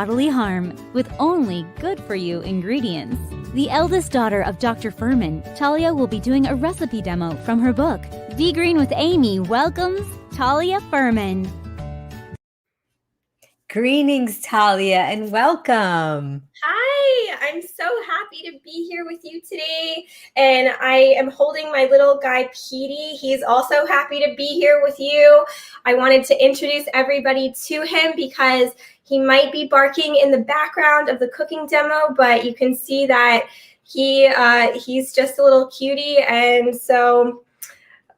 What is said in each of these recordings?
bodily harm with only good-for-you ingredients. The eldest daughter of Dr. Fuhrman, Talia will be doing a recipe demo from her book. Be Green with Amy welcomes Talia Fuhrman. Greetings, Talia, and welcome. Hi, I'm so happy to be here with you today. And I am holding my little guy, Petey. He's also happy to be here with you. I wanted to introduce everybody to him because he might be barking in the background of the cooking demo, but you can see that he's just a little cutie. And so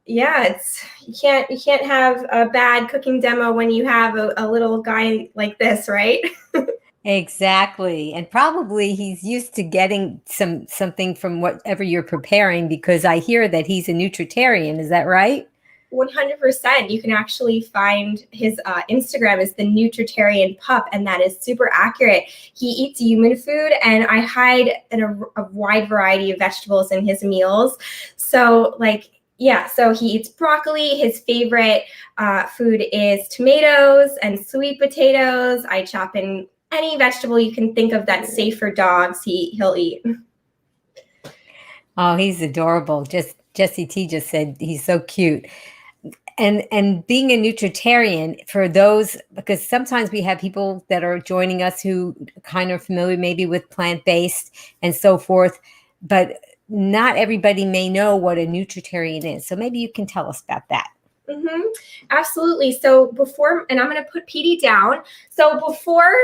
yeah, you can't have a bad cooking demo when you have a little guy like this, right? Exactly. And probably he's used to getting something from whatever you're preparing, because I hear that he's a Nutritarian. Is that right? 100%. You can actually find his Instagram is the Nutritarian pup, and that is super accurate. He eats human food, and I hide a wide variety of vegetables in his meals. So so he eats broccoli. His favorite food is tomatoes and sweet potatoes. I chop in any vegetable you can think of that's safe for dogs, he'll eat. Oh, he's adorable. Jessie T just said he's so cute. And being a Nutritarian, for those, because sometimes we have people that are joining us who kind of familiar maybe with plant-based and so forth, but not everybody may know what a Nutritarian is. So maybe you can tell us about that. Mm-hmm. Absolutely. So and I'm going to put Petey down. So before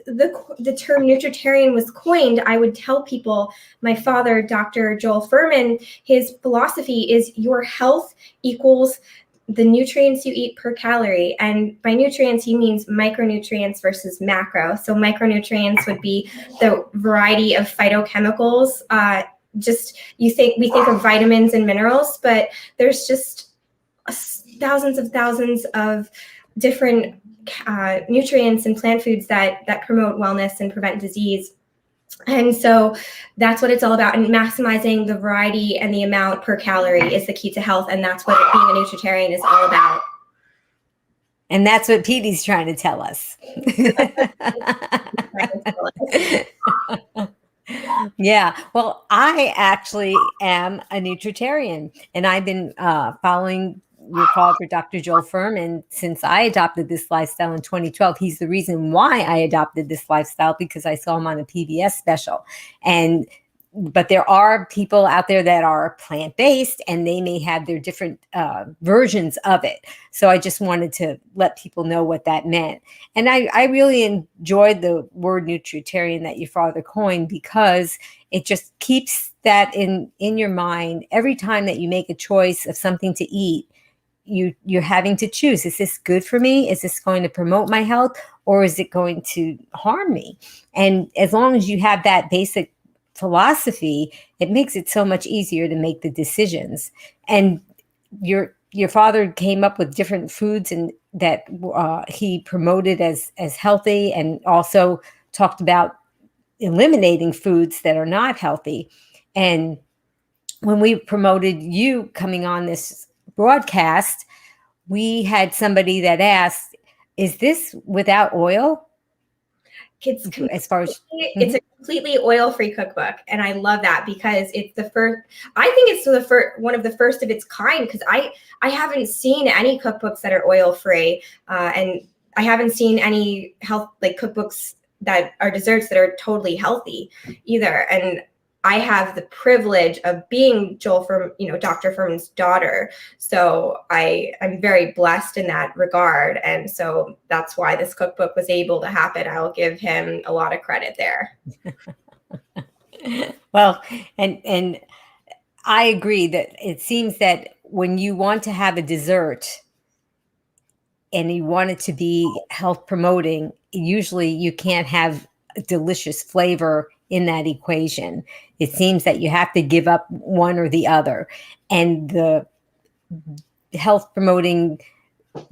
the term Nutritarian was coined, I would tell people, my father, Dr. Joel Fuhrman, his philosophy is your health equals the nutrients you eat per calorie. And by nutrients, he means micronutrients versus macro. So micronutrients would be the variety of phytochemicals. We think of vitamins and minerals, but there's just thousands of different nutrients and plant foods that promote wellness and prevent disease. And so that's what it's all about. And maximizing the variety and the amount per calorie is the key to health. And that's what being a Nutritarian is all about. And that's what Petey's trying to tell us. Yeah. Well, I actually am a Nutritarian, and I've been following your father, Dr. Joel Fuhrman, since I adopted this lifestyle in 2012. He's the reason why I adopted this lifestyle, because I saw him on a PBS special. But there are people out there that are plant-based, and they may have their different versions of it. So I just wanted to let people know what that meant. And I really enjoyed the word Nutritarian that your father coined, because it just keeps that in your mind. Every time that you make a choice of something to eat, you're having to choose, is this good for me? Is this going to promote my health, or is it going to harm me? And as long as you have that basic philosophy, it makes it so much easier to make the decisions. And your father came up with different foods and that he promoted as healthy, and also talked about eliminating foods that are not healthy. And when we promoted you coming on this broadcast, we had somebody that asked, is this without oil? It's a completely oil-free cookbook, and I love that, because it's the first. I think it's one of the first of its kind, because I haven't seen any cookbooks that are oil-free, and I haven't seen any cookbooks that are desserts that are totally healthy either. And I have the privilege of being Dr. Fuhrman's daughter. So I'm very blessed in that regard. And so that's why this cookbook was able to happen. I'll give him a lot of credit there. Well, and I agree that it seems that when you want to have a dessert and you want it to be health promoting, usually you can't have a delicious flavor in that equation. It seems that you have to give up one or the other. And the health promoting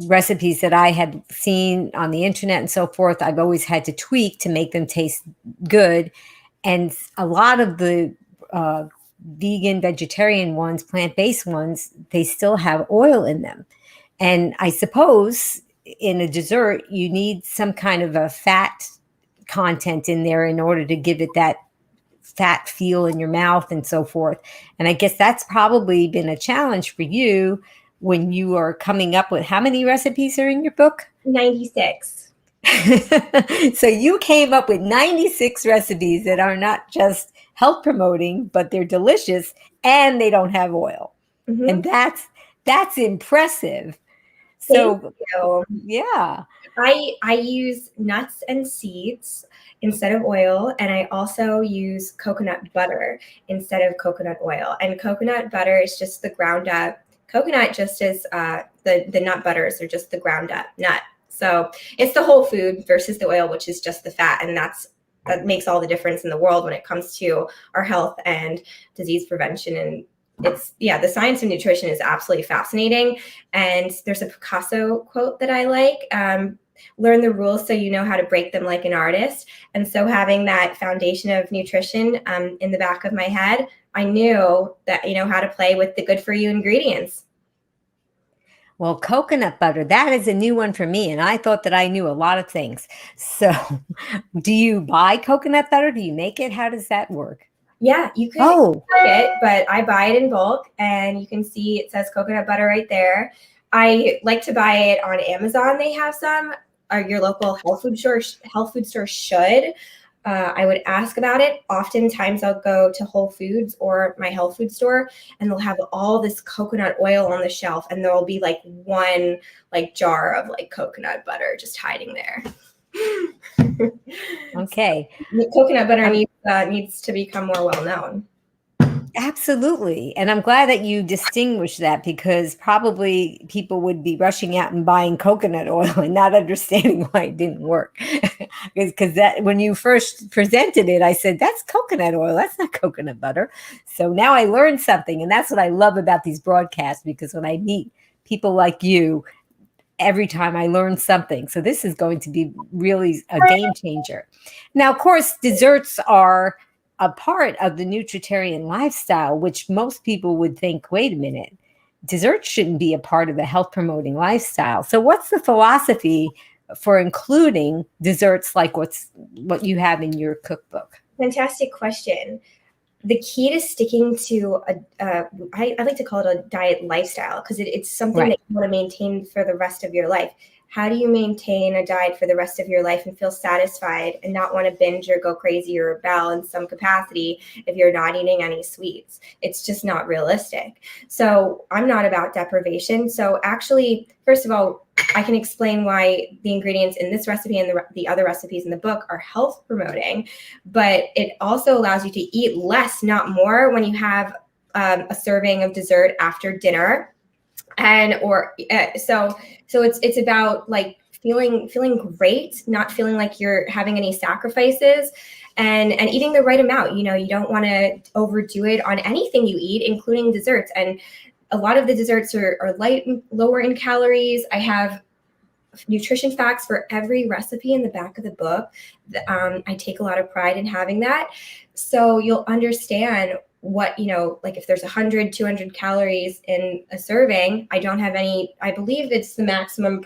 recipes that I had seen on the internet and so forth, I've always had to tweak to make them taste good. And a lot of the vegan, vegetarian ones, plant-based ones, they still have oil in them. And I suppose in a dessert, you need some kind of a fat content in there in order to give it that fat feel in your mouth and so forth. And I guess that's probably been a challenge for you when you are coming up with, how many recipes are in your book? 96. So you came up with 96 recipes that are not just health promoting, but they're delicious and they don't have oil. Mm-hmm. And that's impressive. Thank So you. yeah. I use nuts and seeds instead of oil, and I also use coconut butter instead of coconut oil. And coconut butter is just the ground up coconut, just as the nut butters are just the ground up nut. So it's the whole food versus the oil, which is just the fat, and that makes all the difference in the world when it comes to our health and disease prevention. And the science of nutrition is absolutely fascinating. And there's a Picasso quote that I like, learn the rules so you know how to break them like an artist. And so having that foundation of nutrition in the back of my head, I knew that, how to play with the good for you ingredients. Well, coconut butter, that is a new one for me. And I thought that I knew a lot of things. So do you buy coconut butter? Do you make it? How does that work? Yeah, you can buy it, but I buy it in bulk, and you can see it says coconut butter right there. I like to buy it on Amazon. They have some, or your local health food store should. I would ask about it. Oftentimes I'll go to Whole Foods or my health food store, and they'll have all this coconut oil on the shelf, and there'll be like one jar of coconut butter just hiding there. Okay. Coconut butter needs to become more well known. Absolutely. And I'm glad that you distinguish that, because probably people would be rushing out and buying coconut oil and not understanding why it didn't work. Because that, when you first presented it, I said, that's coconut oil. That's not coconut butter. So now I learned something. And that's what I love about these broadcasts, because when I meet people like you, every time I learn something. So this is going to be really a game changer. Now, of course, desserts are a part of the Nutritarian lifestyle, which most people would think, wait a minute, desserts shouldn't be a part of the health promoting lifestyle. So what's the philosophy for including desserts like what you have in your cookbook? Fantastic question. The key to sticking to I like to call it a diet lifestyle, because it's something that you want to maintain for the rest of your life. How do you maintain a diet for the rest of your life and feel satisfied and not want to binge or go crazy or rebel in some capacity if you're not eating any sweets? It's just not realistic. So I'm not about deprivation. So actually, first of all, I can explain why the ingredients in this recipe and the other recipes in the book are health promoting, but it also allows you to eat less, not more, when you have a serving of dessert after dinner. So it's about feeling great, not feeling like you're having any sacrifices, and eating the right amount. You don't want to overdo it on anything you eat, including desserts. And a lot of the desserts are lower in calories. I have nutrition facts for every recipe in the back of the book. I take a lot of pride in having that. So you'll understand what, if there's 100, 200 calories in a serving, I don't have any, I believe it's the maximum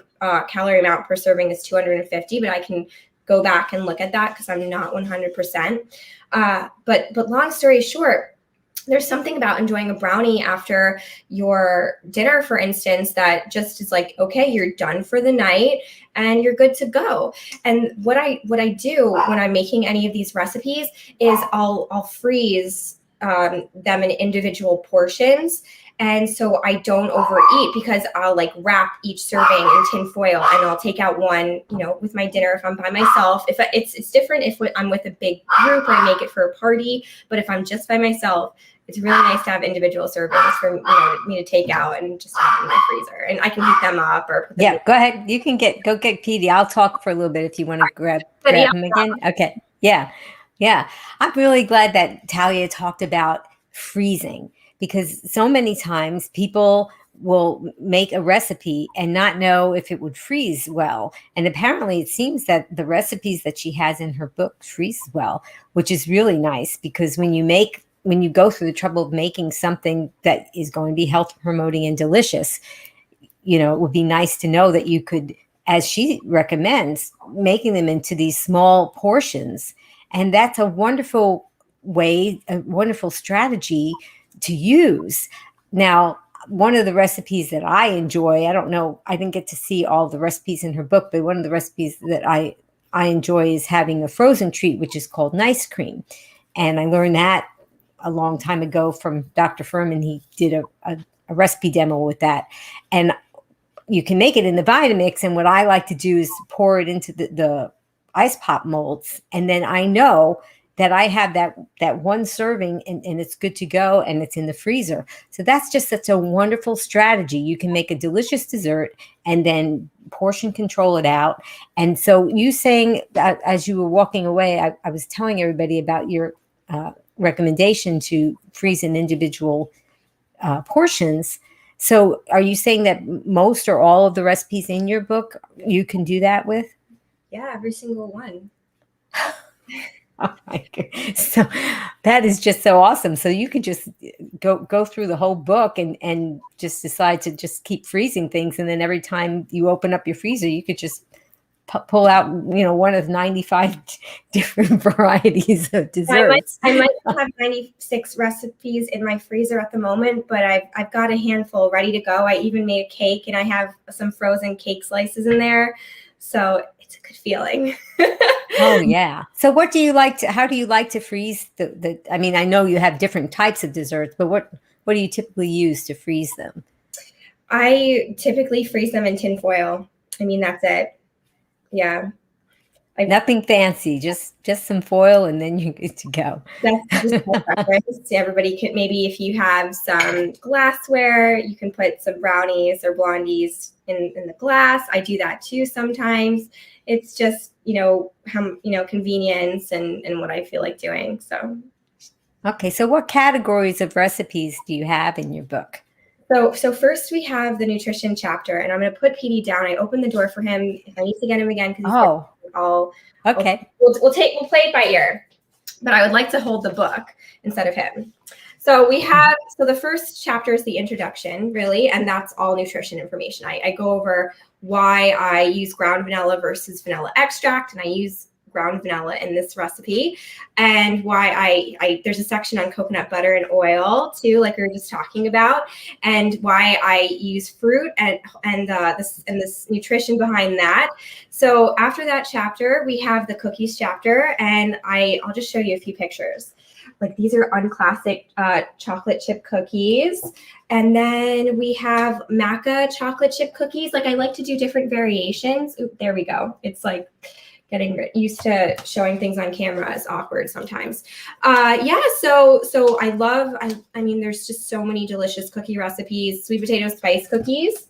calorie amount per serving is 250, but I can go back and look at that because I'm not 100%. But long story short, there's something about enjoying a brownie after your dinner, for instance, that just is like, okay, you're done for the night and you're good to go. And what I do when I'm making any of these recipes is I'll freeze them in individual portions. And so I don't overeat, because I'll wrap each serving in tin foil, and I'll take out one, with my dinner if I'm by myself. If it's different if I'm with a big group or I make it for a party, but if I'm just by myself, it's really nice to have individual servings for me to take out and just have in my freezer, and I can heat them up or put them go ahead. You can go get Petey. I'll talk for a little bit if you want to grab him again. Okay. Yeah. I'm really glad that Talia talked about freezing, because so many times people will make a recipe and not know if it would freeze well. And apparently it seems that the recipes that she has in her book freeze well, which is really nice, because when you go through the trouble of making something that is going to be health promoting and delicious, it would be nice to know that you could as she recommends, making them into these small portions. And that's a wonderful way, a wonderful strategy to use. Now, one of the recipes that I enjoy, I don't know, I didn't get to see all the recipes in her book, but one of the recipes that I enjoy is having a frozen treat, which is called nice cream. And I learned that a long time ago from Dr. Fuhrman. He did a recipe demo with that. And you can make it in the Vitamix. And what I like to do is pour it into the ice pop molds. And then I know that I have that one serving and it's good to go and it's in the freezer. So that's just such a wonderful strategy. You can make a delicious dessert and then portion control it out. And so you saying that as you were walking away, I was telling everybody about your recommendation to freeze in individual portions. So are you saying that most or all of the recipes in your book you can do that with? Yeah, every single one. Oh my God. So that is just so awesome. So you could just go through the whole book and just decide to just keep freezing things. And then every time you open up your freezer, you could just pull out, one of 95 different varieties of desserts. I might have 96 recipes in my freezer at the moment, but I've got a handful ready to go. I even made a cake and I have some frozen cake slices in there. So it's a good feeling. Oh yeah. So how do you like to freeze I mean, I know you have different types of desserts, but what do you typically use to freeze them? I typically freeze them in tin foil. I mean, that's it. Yeah. Nothing fancy, just some foil and then you're good to go. That's just my preference. Everybody could, maybe if you have some glassware, you can put some brownies or blondies in the glass. I do that too sometimes. It's just, convenience and what I feel like doing. So. Okay. So what categories of recipes do you have in your book? So first we have the nutrition chapter, and I'm going to put PD down. I opened the door for him. If I need to get him again, because okay. We'll play it by ear, but I would like to hold the book instead of him. So the first chapter is the introduction, really, and that's all nutrition information. I go over why I use ground vanilla versus vanilla extract, and I use ground vanilla in this recipe, and why there's a section on coconut butter and oil too, like we were just talking about, and why I use fruit and this nutrition behind that. So after that chapter, we have the cookies chapter, and I'll just show you a few pictures. Like these are unclassic chocolate chip cookies. And then we have maca chocolate chip cookies. Like I like to do different variations. Oop, there we go. It's like getting used to showing things on camera is awkward sometimes. So I mean, there's just so many delicious cookie recipes. Sweet potato spice cookies.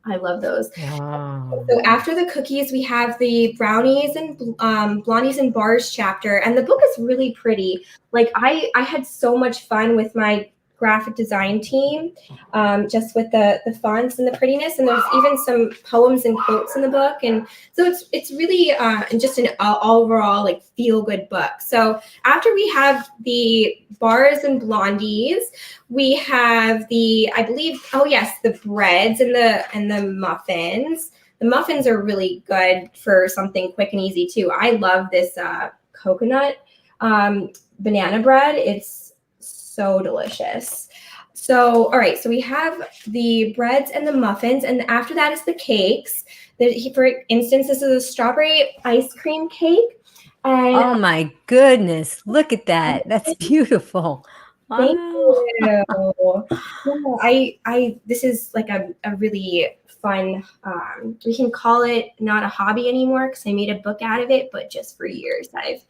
I love those. Wow. So after the cookies, we have the brownies and blondies and bars chapter. And the book is really pretty. Like I had so much fun with my graphic design team, just with the fonts and the prettiness. And there's even some poems and quotes in the book. And so it's really just an overall like feel good book. So after we have the bars and blondies, we have the breads and the muffins. The muffins are really good for something quick and easy too. I love this coconut banana bread. It's so delicious. So, all right. So we have the breads and the muffins, and after that is the cakes. For instance, this is a strawberry ice cream cake. And oh my goodness! Look at that. That's beautiful. Thank you. Yeah, this is like a really fun, we can call it not a hobby anymore because I made a book out of it, but just for years I've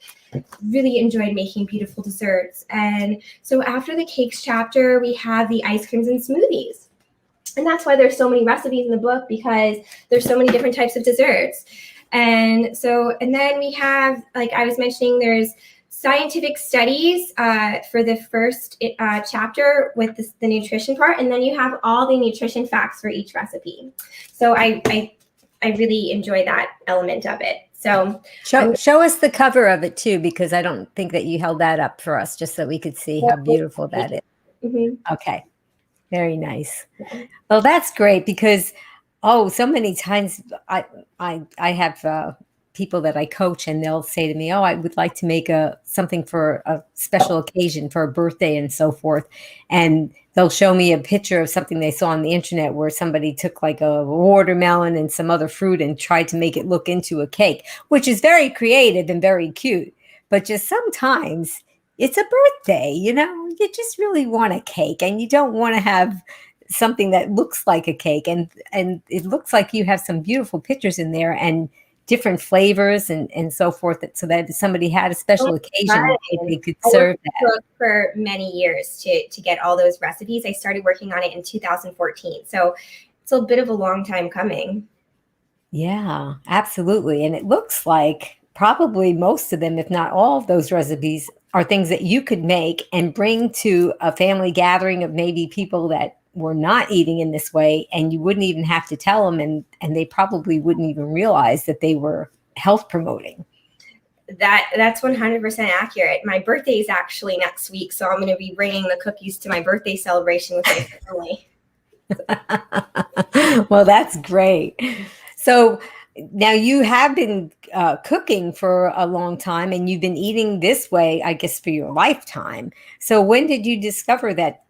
really enjoyed making beautiful desserts. And so after the cakes chapter, we have the ice creams and smoothies. And that's why there's so many recipes in the book, because there's so many different types of desserts. And then we have, like I was mentioning, there's scientific studies for the first chapter with the nutrition part, and then you have all the nutrition facts for each recipe. So I really enjoy that element of it. So show us the cover of it too, because I don't think that you held that up for us, just so we could see how beautiful that is. Mm-hmm. Okay, very nice. Well, that's great, because Oh, so many times I have people that I coach, and they'll say to me, "Oh, I would like to make something for a special occasion, for a birthday and so forth." And they'll show me a picture of something they saw on the internet where somebody took like a watermelon and some other fruit and tried to make it look into a cake, which is very creative and very cute. But just sometimes it's a birthday, you just really want a cake, and you don't want to have something that looks like a cake. And it looks like you have some beautiful pictures in there and different flavors and so forth, so that if somebody had a special occasion, they could serve that. I worked for many years to get all those recipes. I started working on it in 2014. So it's a bit of a long time coming. Yeah, absolutely. And it looks like probably most of them, if not all of those recipes, are things that you could make and bring to a family gathering of maybe people that were not eating in this way, and you wouldn't even have to tell them, and they probably wouldn't even realize that they were health promoting. That's 100% accurate. My birthday is actually next week, so I'm going to be bringing the cookies to my birthday celebration with my family. Well, that's great. So now you have been cooking for a long time, and you've been eating this way, I guess, for your lifetime. So when did you discover that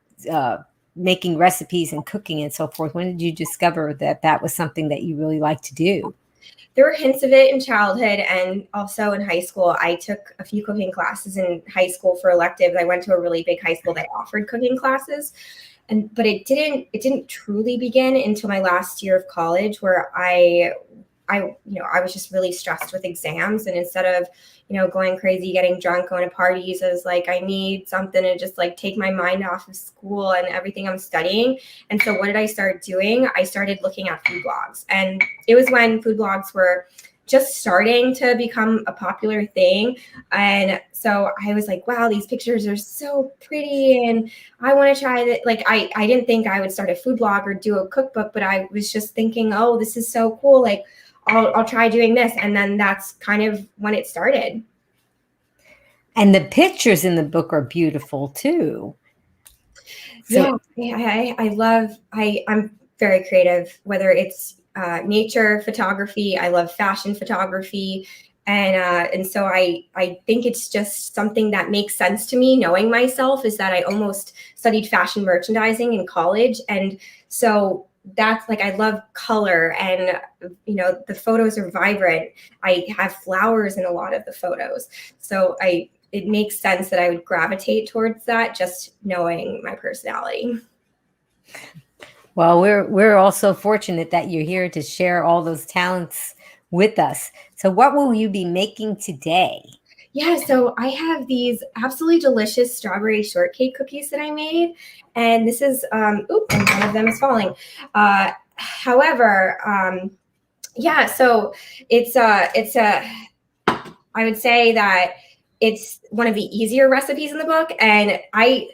making recipes and cooking and so forth? When did you discover that was something that you really like to do? There were hints of it in childhood and also in high school. I took a few cooking classes in high school for electives. I went to a really big high school that offered cooking classes. But it didn't truly begin until my last year of college, where I was just really stressed with exams, and instead of, going crazy, getting drunk, going to parties, I was like, I need something to just like take my mind off of school and everything I'm studying. And so what did I start doing? I started looking at food blogs, and it was when food blogs were just starting to become a popular thing. And so I was like, wow, these pictures are so pretty, and I want to try that. Like, I didn't think I would start a food blog or do a cookbook, but I was just thinking, oh, this is so cool. Like, I'll try doing this. And then that's kind of when it started. And the pictures in the book are beautiful too. So, yeah, I'm very creative, whether it's nature photography. I love fashion photography. And so I think it's just something that makes sense to me, knowing myself, is that I almost studied fashion merchandising in college. And so that's like, I love color, and, the photos are vibrant. I have flowers in a lot of the photos. So it makes sense that I would gravitate towards that, just knowing my personality. Well, we're also fortunate that you're here to share all those talents with us. So what will you be making today? Yeah, so I have these absolutely delicious strawberry shortcake cookies that I made, and this is and one of them is falling. However, so it's I would say that it's one of the easier recipes in the book, and I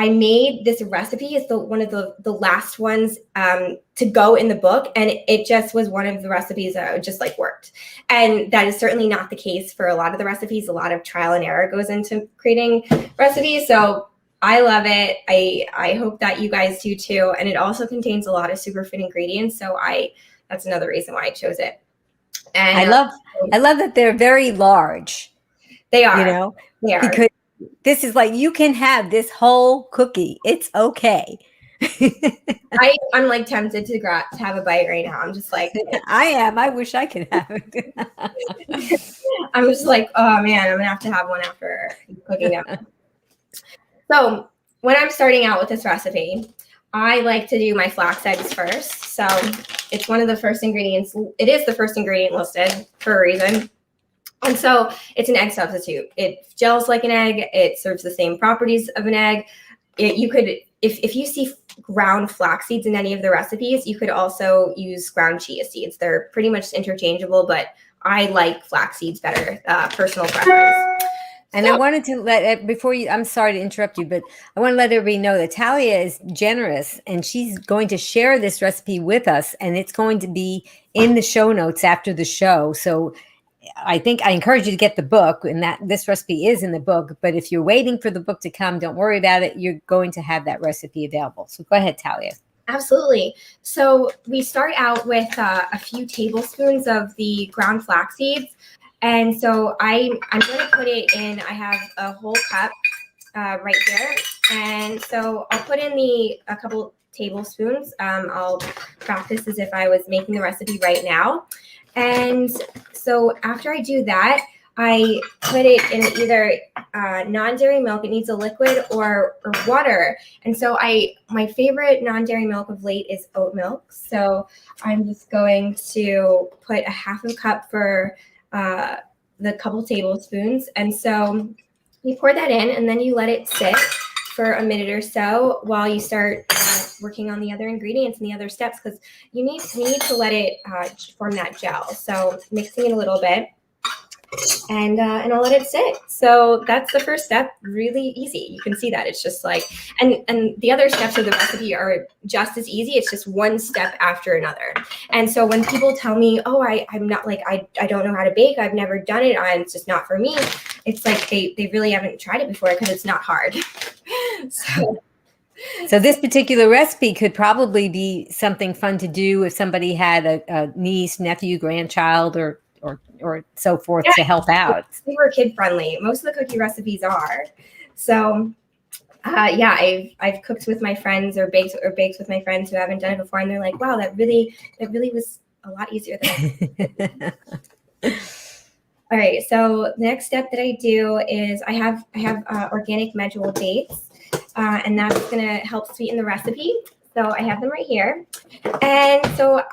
made this recipe. It's one of the last ones to go in the book, and it just was one of the recipes that just like worked. And that is certainly not the case for a lot of the recipes. A lot of trial and error goes into creating recipes. So I love it. I hope that you guys do too. And it also contains a lot of superfood ingredients. So that's another reason why I chose it. And I love that they're very large. They are. They are. Because this is like, you can have this whole cookie. It's okay. I'm like tempted to have a bite right now. I'm just like, I am. I wish I could have it. I'm just like, oh man, I'm gonna have one after cooking them. So when I'm starting out with this recipe, I like to do my flax eggs first. So it's one of the first ingredients. It is the first ingredient listed for a reason. And so it's an egg substitute. It gels like an egg. It serves the same properties of an egg. You could, if you see ground flax seeds in any of the recipes, you could also use ground chia seeds. They're pretty much interchangeable, but I like flax seeds better, personal preference. And I wanted to I'm sorry to interrupt you, but I want to let everybody know that Talia is generous, and she's going to share this recipe with us, and it's going to be in the show notes after the show. So I think I encourage you to get the book, and that this recipe is in the book. But if you're waiting for the book to come, don't worry about it. You're going to have that recipe available. So go ahead, Talia. Absolutely. So we start out with a few tablespoons of the ground flax seeds. And so I'm going to put it in, I have a whole cup right there. And so I'll put in a couple tablespoons. I'll practice as if I was making the recipe right now. And so after I do that, I put it in either non-dairy milk. It needs a liquid or water. And so my favorite non-dairy milk of late is oat milk. So I'm just going to put a half a cup for the couple tablespoons. And so you pour that in and then you let it sit for a minute or so while you start working on the other ingredients and the other steps, because you need to let it form that gel. So mixing it a little bit. And I'll let it sit. So that's the first step. Really easy. You can see that it's just like, and the other steps of the recipe are just as easy. It's just one step after another. And so when people tell me, oh, I'm not like, I don't know how to bake, I've never done it, it's just not for me, it's like they really haven't tried it before, because it's not hard. So this particular recipe could probably be something fun to do if somebody had a niece, nephew, grandchild, or so forth, to help out. Super kid friendly. Most of the cookie recipes are. So I've cooked with my friends or baked with my friends who haven't done it before, and they're like, wow, that really was a lot easier than I All right, so the next step that I do is I have organic medjool dates, and that's going to help sweeten the recipe. So I have them right here, and so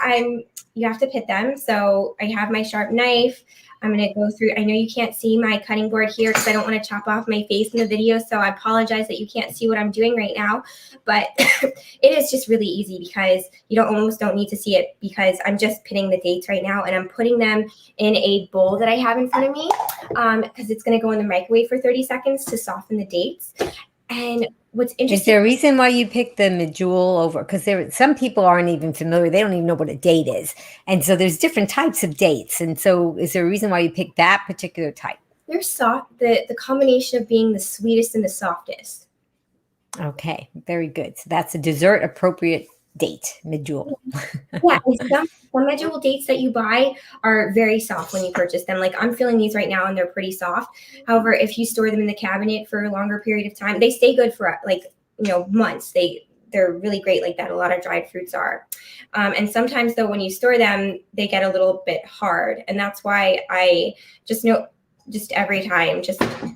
you have to pit them. So I have my sharp knife. I'm going to go through. I know you can't see my cutting board here because I don't want to chop off my face in the video. So I apologize that you can't see what I'm doing right now. But it is just really easy because you almost don't need to see it, because I'm just pitting the dates right now, and I'm putting them in a bowl that I have in front of me, because it's going to go in the microwave for 30 seconds to soften the dates. And what's interesting— Is there a reason why you picked the medjool over? Because some people aren't even familiar. They don't even know what a date is. And so there's different types of dates. And so is there a reason why you picked that particular type? They're soft, the combination of being the sweetest and the softest. Okay, very good. So that's a dessert appropriate date, medjool. Yeah, some medjool dates that you buy are very soft when you purchase them. Like I'm feeling these right now and they're pretty soft. However, if you store them in the cabinet for a longer period of time, they stay good for months. They're really great like that. A lot of dried fruits are. And sometimes though, when you store them, they get a little bit hard. And that's why I just every time,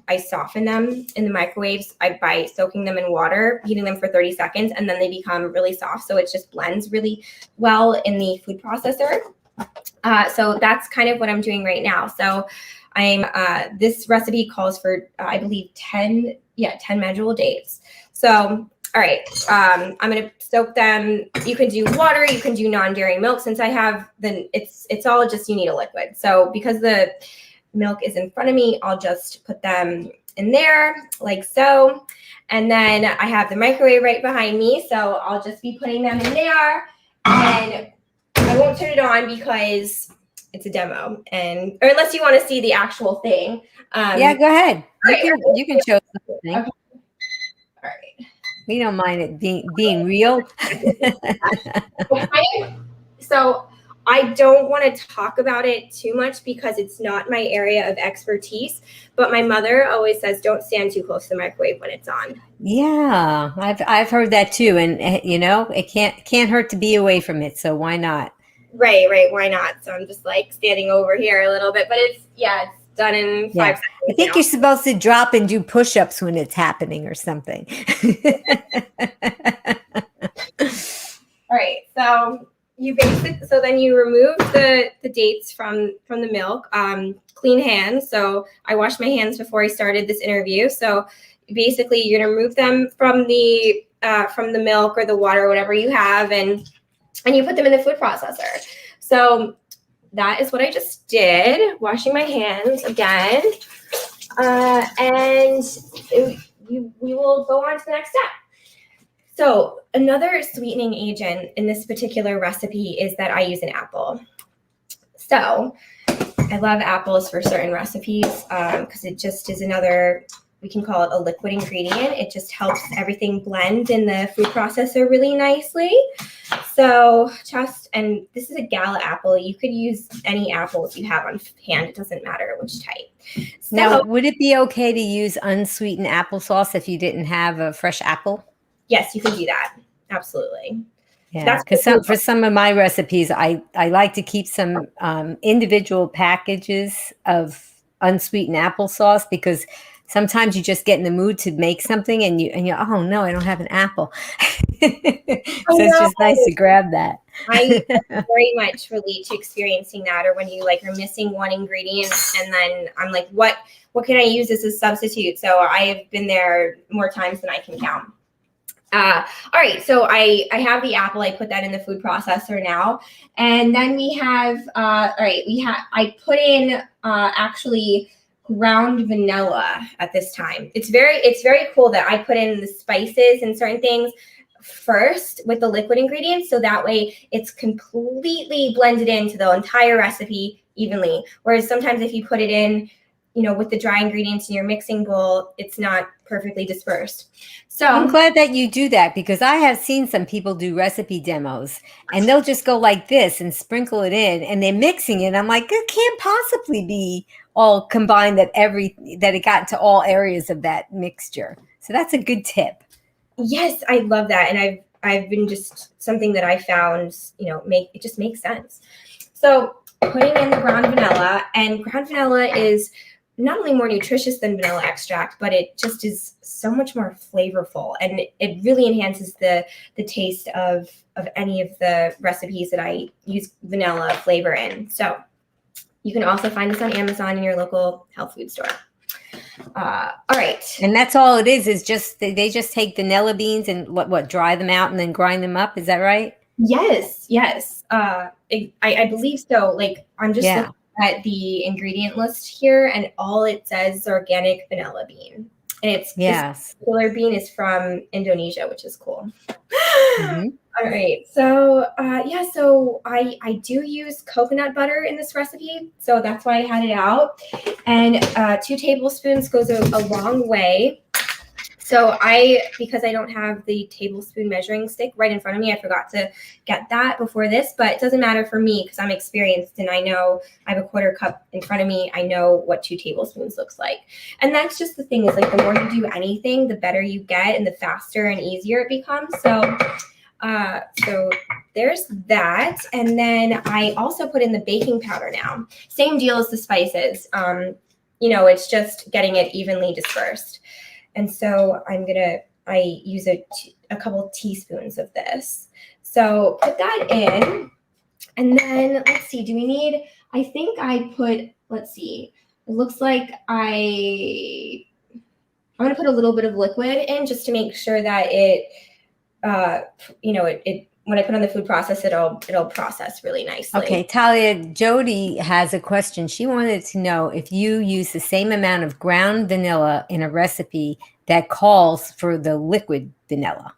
I soften them in the microwaves by soaking them in water, heating them for 30 seconds, and then they become really soft. So it just blends really well in the food processor. So that's kind of what I'm doing right now. So this recipe calls for, I believe 10 medjool dates. So, all right, I'm going to soak them. You can do water, you can do non-dairy milk. Since I have it's all just, you need a liquid. So because the milk is in front of me, I'll just put them in there like so. And then I have the microwave right behind me, so I'll just be putting them in there. And I won't turn it on because it's a demo, or unless you want to see the actual thing. Yeah, go ahead. You can show something. Okay. All right. We don't mind it being real. So I don't want to talk about it too much because it's not my area of expertise, but my mother always says, don't stand too close to the microwave when it's on. Yeah, I've heard that too. And it can't hurt to be away from it. So why not? Right. Why not? So I'm just like standing over here a little bit, but it's done in 5 seconds. I think you're supposed to drop and do push-ups when it's happening or something. All right. So so then you remove the dates from the milk, clean hands. So I washed my hands before I started this interview. So basically you're going to remove them from the milk or the water or whatever you have, and you put them in the food processor. So that is what I just did, washing my hands again. And we will go on to the next step. So another sweetening agent in this particular recipe is that I use an apple. So I love apples for certain recipes because it just is another we can call it a liquid ingredient. It just helps everything blend in the food processor really nicely. So and this is a gala apple. You could use any apples you have on hand. It doesn't matter which type. So, now, would it be okay to use unsweetened applesauce if you didn't have a fresh apple? Yes, you can do that. Absolutely. Yeah, because for some of my recipes, I like to keep some individual packages of unsweetened applesauce, because sometimes you just get in the mood to make something and you oh no, I don't have an apple. So it's just nice to grab that. I very much relate to experiencing that, or when you like are missing one ingredient and then I'm like, what can I use as a substitute? So I have been there more times than I can count. All right, so I have the apple. I put that in the food processor now, and then we have I put in actually ground vanilla at this time. It's very cool that I put in the spices and certain things first with the liquid ingredients, so that way it's completely blended into the entire recipe evenly. Whereas sometimes if you put it in, with the dry ingredients in your mixing bowl, it's not perfectly dispersed. So I'm glad that you do that, because I have seen some people do recipe demos and they'll just go like this and sprinkle it in and they're mixing it. I'm like, it can't possibly be all combined that it got into all areas of that mixture. So that's a good tip. Yes, I love that. And I've been just something that I found, it just makes sense. So putting in the ground vanilla, and ground vanilla is not only more nutritious than vanilla extract, but it just is so much more flavorful, and it really enhances the taste of any of the recipes that I use vanilla flavor in. So you can also find this on Amazon in your local health food store. All right. And that's all it is just they just take vanilla beans and what dry them out and then grind them up. Is that right? Yes. I believe so. Like, I'm just looking at the ingredient list here, and all it says is organic vanilla bean. And this particular bean is from Indonesia, which is cool. Mm-hmm. All right. So so I do use coconut butter in this recipe. So that's why I had it out. And 2 tablespoons goes a long way. So because I don't have the tablespoon measuring stick right in front of me, I forgot to get that before this, but it doesn't matter for me because I'm experienced and I know I have a 1/4 cup in front of me. I know what 2 tablespoons looks like. And that's just the thing, is like the more you do anything, the better you get and the faster and easier it becomes. So there's that. And then I also put in the baking powder now. Same deal as the spices. It's just getting it evenly dispersed. And so I use a couple teaspoons of this. So put that in, and then let's see, do we need, I think I put, let's see, it looks like I'm going to put a little bit of liquid in just to make sure that it when I put on the food process, it'll process really nicely. Okay, Talia, Jody has a question. She wanted to know if you use the same amount of ground vanilla in a recipe that calls for the liquid vanilla.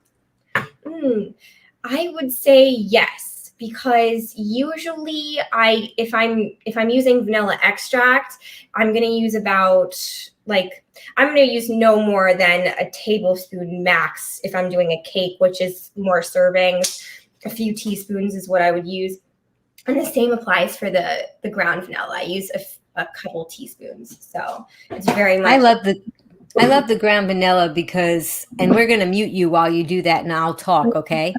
I would say yes, because usually if I'm using vanilla extract, I'm going to use I'm going to use no more than a tablespoon max if I'm doing a cake, which is more servings. A few teaspoons is what I would use. And the same applies for the ground vanilla. I use a couple teaspoons. So it's very much. I love the ground vanilla because, and we're going to mute you while you do that and I'll talk, okay?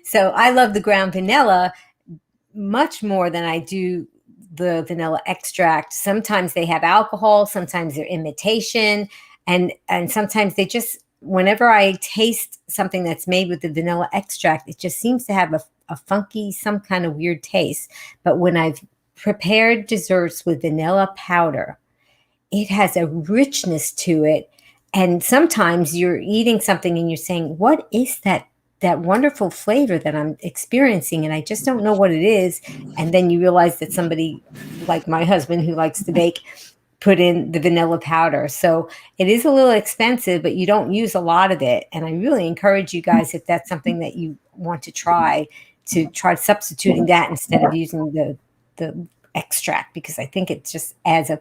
So I love the ground vanilla much more than I do the vanilla extract. Sometimes they have alcohol, sometimes they're imitation, and sometimes they just, whenever I taste something that's made with the vanilla extract, it just seems to have a funky, some kind of weird taste. But when I've prepared desserts with vanilla powder, it has a richness to it. And sometimes you're eating something and you're saying, what is that wonderful flavor that I'm experiencing? And I just don't know what it is. And then you realize that somebody like my husband, who likes to bake, put in the vanilla powder. So it is a little expensive, but you don't use a lot of it. And I really encourage you guys, if that's something that you want to try substituting that instead of using the extract, because I think it just adds a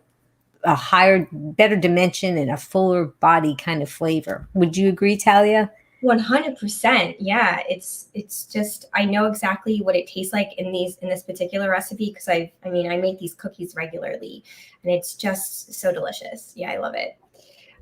a higher, better dimension and a fuller body kind of flavor. Would you agree, Talia? 100%. Yeah. It's just, I know exactly what it tastes like in this particular recipe, because I make these cookies regularly, and it's just so delicious. Yeah, I love it.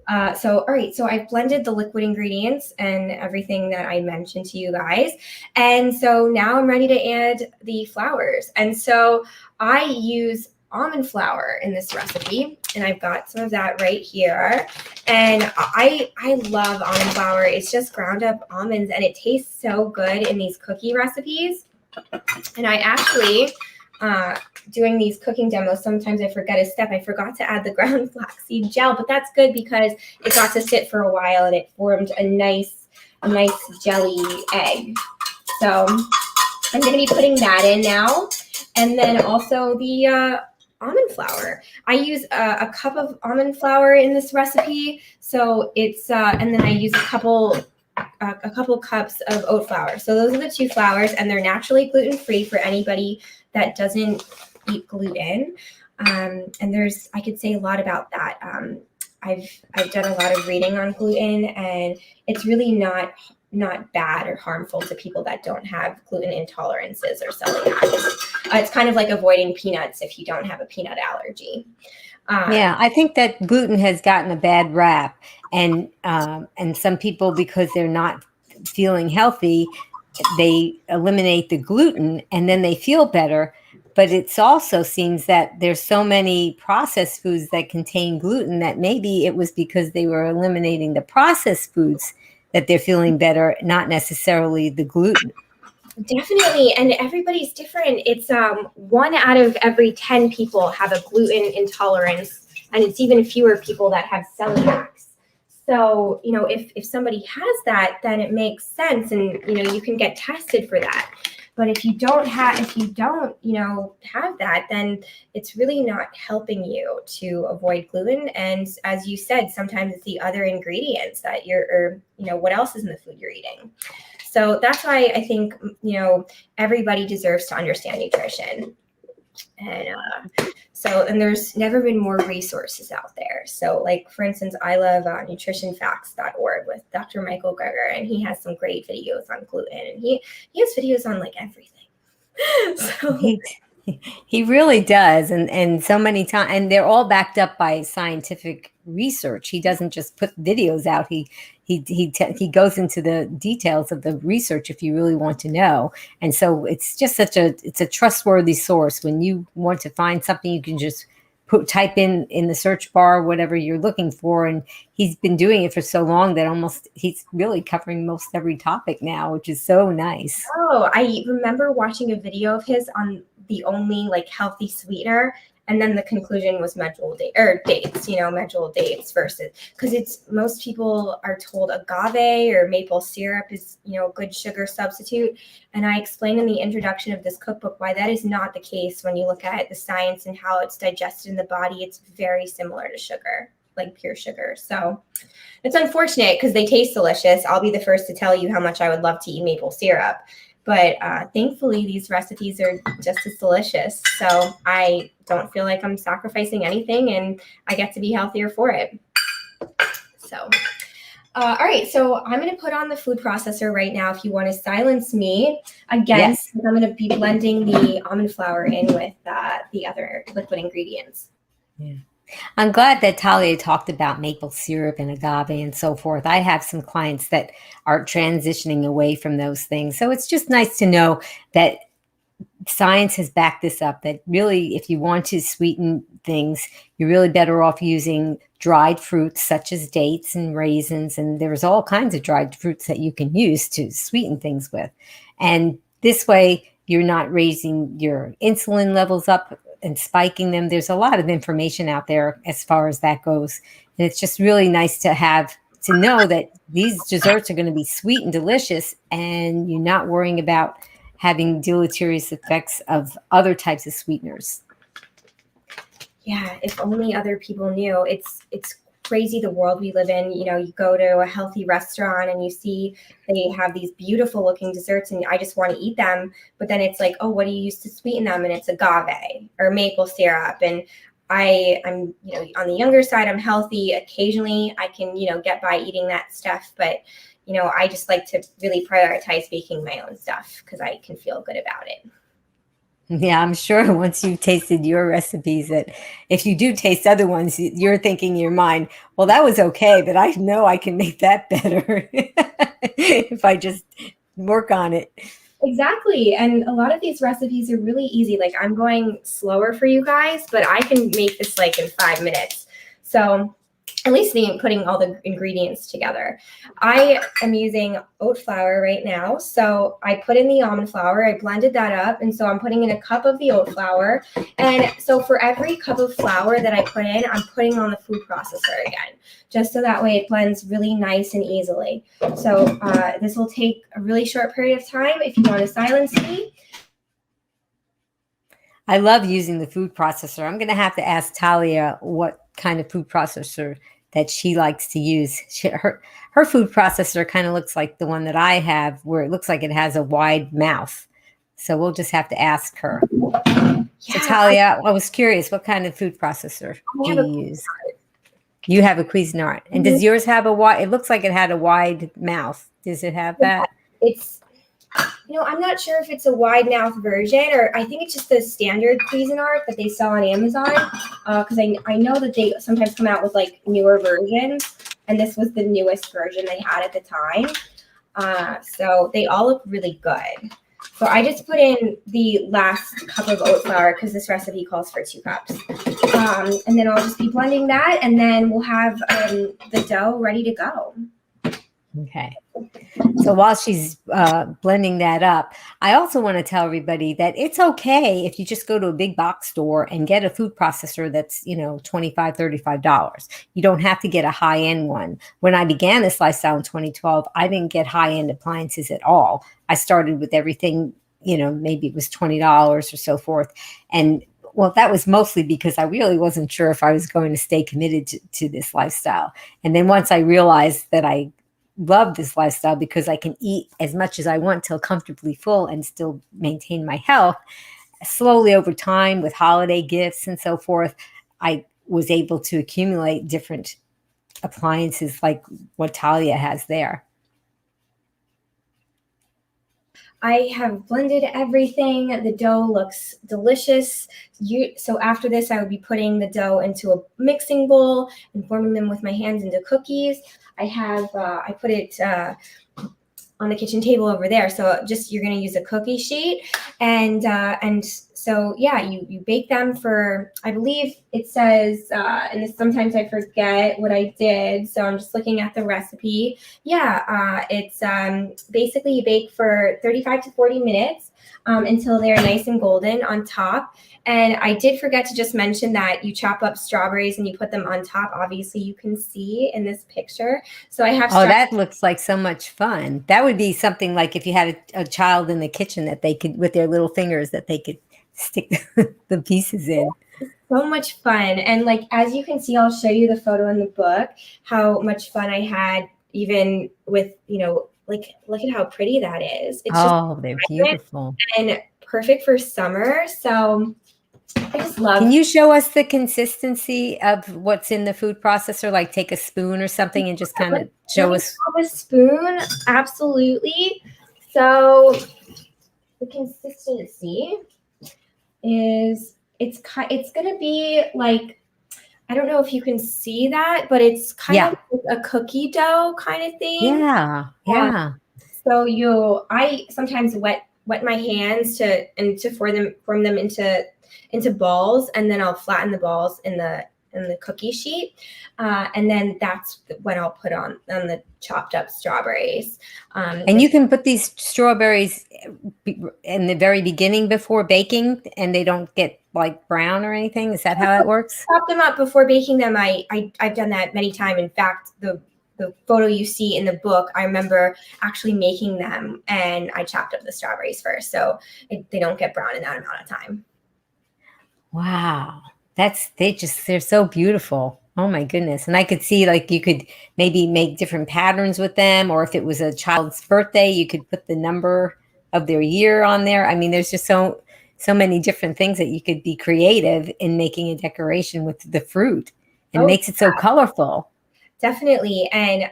All right, so I've blended the liquid ingredients and everything that I mentioned to you guys. And so now I'm ready to add the flours. And so I use almond flour in this recipe, and I've got some of that right here. And I love almond flour. It's just ground up almonds, and it tastes so good in these cookie recipes. And I actually, doing these cooking demos, sometimes I forget a step. I forgot to add the ground flaxseed gel, but that's good because it got to sit for a while and it formed a nice jelly egg. So I'm going to be putting that in now. And then also the almond flour. I use a cup of almond flour in this recipe. So it's, and then I use a couple cups of oat flour. So those are the two flours, and they're naturally gluten-free for anybody that doesn't eat gluten. And I could say a lot about that. I've done a lot of reading on gluten, and it's really not bad or harmful to people that don't have gluten intolerances or celiac. It's kind of like avoiding peanuts if you don't have a peanut allergy. Yeah, I think that gluten has gotten a bad rap, and some people, because they're not feeling healthy, they eliminate the gluten and then they feel better. But it also seems that there's so many processed foods that contain gluten that maybe it was because they were eliminating the processed foods that they're feeling better, not necessarily the gluten. Definitely. And everybody's different. It's 1 out of every 10 people have a gluten intolerance, and it's even fewer people that have celiacs. So, if somebody has that, then it makes sense, and, you can get tested for that. But if you don't have that, then it's really not helping you to avoid gluten. And as you said, sometimes it's the other ingredients that what else is in the food you're eating. So that's why I think, everybody deserves to understand nutrition. And there's never been more resources out there. So, like, for instance, I love nutritionfacts.org with Dr. Michael Greger, and he has some great videos on gluten, and he has videos on like everything. So he really does, and so many times, and they're all backed up by scientific research. He doesn't just put videos out. He goes into the details of the research if you really want to know. And so it's just it's a trustworthy source. When you want to find something, you can just type in the search bar whatever you're looking for. And he's been doing it for so long that he's really covering most every topic now, which is so nice. Oh, I remember watching a video of his on the only healthy sweetener, and then the conclusion was dates, medjool dates versus, because most people are told agave or maple syrup is, a good sugar substitute. And I explained in the introduction of this cookbook why that is not the case. When you look at the science and how it's digested in the body, it's very similar to sugar, like pure sugar. So it's unfortunate because they taste delicious. I'll be the first to tell you how much I would love to eat maple syrup. But thankfully, these recipes are just as delicious. So I don't feel like I'm sacrificing anything, and I get to be healthier for it. So, all right. So I'm going to put on the food processor right now if you want to silence me. Again, Yes. I'm going to be blending the almond flour in with the other liquid ingredients. Yeah. I'm glad that Talia talked about maple syrup and agave and so forth. I have some clients that are transitioning away from those things. So it's just nice to know that science has backed this up, that really, if you want to sweeten things, you're really better off using dried fruits such as dates and raisins. And there's all kinds of dried fruits that you can use to sweeten things with. And this way, you're not raising your insulin levels up and spiking them. There's a lot of information out there as far as that goes. And it's just really nice to know that these desserts are going to be sweet and delicious, and you're not worrying about having deleterious effects of other types of sweeteners. Yeah, if only other people knew. It's crazy the world we live in. You go to a healthy restaurant and you see they have these beautiful looking desserts, and I just want to eat them. But then it's like, oh, what do you use to sweeten them? And it's agave or maple syrup. And I'm, on the younger side, I'm healthy. Occasionally I can, get by eating that stuff, but I just like to really prioritize baking my own stuff because I can feel good about it. Yeah, I'm sure once you've tasted your recipes that if you do taste other ones, you're thinking in your mind, well, that was okay, but I know I can make that better if I just work on it. Exactly. And a lot of these recipes are really easy. Like I'm going slower for you guys, but I can make this like in 5 minutes. So at least me putting all the ingredients together. I am using oat flour right now. So I put in the almond flour, I blended that up. And so I'm putting in a cup of the oat flour. And so for every cup of flour that I put in, I'm putting on the food processor again, just so that way it blends really nice and easily. So this will take a really short period of time if you want to silence me. I love using the food processor. I'm going to have to ask Talia what kind of food processor that she likes to use. Her food processor kind of looks like the one that I have, where it looks like it has a wide mouth. So we'll just have to ask her. Yeah, so Talia, I was curious, what kind of food processor do you use? You have a Cuisinart. And does yours have a wide, it looks like it had a wide mouth. Does it have that? It's, I'm not sure if it's a wide mouth version, or I think it's just the standard Cuisinart that they sell on Amazon. Because I know that they sometimes come out with like newer versions, and this was the newest version they had at the time. So they all look really good. So I just put in the last cup of oat flour because this recipe calls for 2 cups. And then I'll just be blending that, and then we'll have the dough ready to go. Okay. So while she's blending that up, I also want to tell everybody that it's okay if you just go to a big box store and get a food processor that's, $25, $35. You don't have to get a high-end one. When I began this lifestyle in 2012, I didn't get high-end appliances at all. I started with everything, maybe it was $20 or so forth. And well, that was mostly because I really wasn't sure if I was going to stay committed to this lifestyle. And then once I realized that I love this lifestyle because I can eat as much as I want till comfortably full and still maintain my health, slowly over time with holiday gifts and so forth, I was able to accumulate different appliances like what Talia has there. I have blended everything. The dough looks delicious. So after this, I would be putting the dough into a mixing bowl and forming them with my hands into cookies. I put it on the kitchen table over there. So just, you're going to use a cookie sheet. And so, yeah, you bake them for, I believe it says, and sometimes I forget what I did. So I'm just looking at the recipe. Yeah, it's basically you bake for 35 to 40 minutes until they're nice and golden on top. And I did forget to just mention that you chop up strawberries and you put them on top. Obviously, you can see in this picture. So I have. Oh, that looks like so much fun. That would be something like if you had a child in the kitchen that they could, with their little fingers, that they could stick the pieces in. So much fun. And like, as you can see, I'll show you the photo in the book, how much fun I had even with, like, look at how pretty that is. It's they're beautiful. And perfect for summer. So I just love. Can you show us the consistency of what's in the food processor? Like take a spoon or something and just kind of show us. A spoon, absolutely. So the consistency is it's going to be like, I don't know if you can see that, but it's kind of like a cookie dough kind of thing. Yeah. So I sometimes wet my hands to form them into balls, and then I'll flatten the balls in the cookie sheet, and then that's when I'll put on the chopped up strawberries. And you can put these strawberries in the very beginning before baking, and they don't get like brown or anything. Is that how it works? Chop them up before baking them. I've done that many times. In fact, the photo you see in the book, I remember actually making them, and I chopped up the strawberries first, so they don't get brown in that amount of time. Wow. They're so beautiful. Oh my goodness. And I could see like you could maybe make different patterns with them, or if it was a child's birthday, you could put the number of their year on there. I mean, there's just so so many different things that you could be creative in making a decoration with the fruit, and Oh, makes it so colorful. definitely. And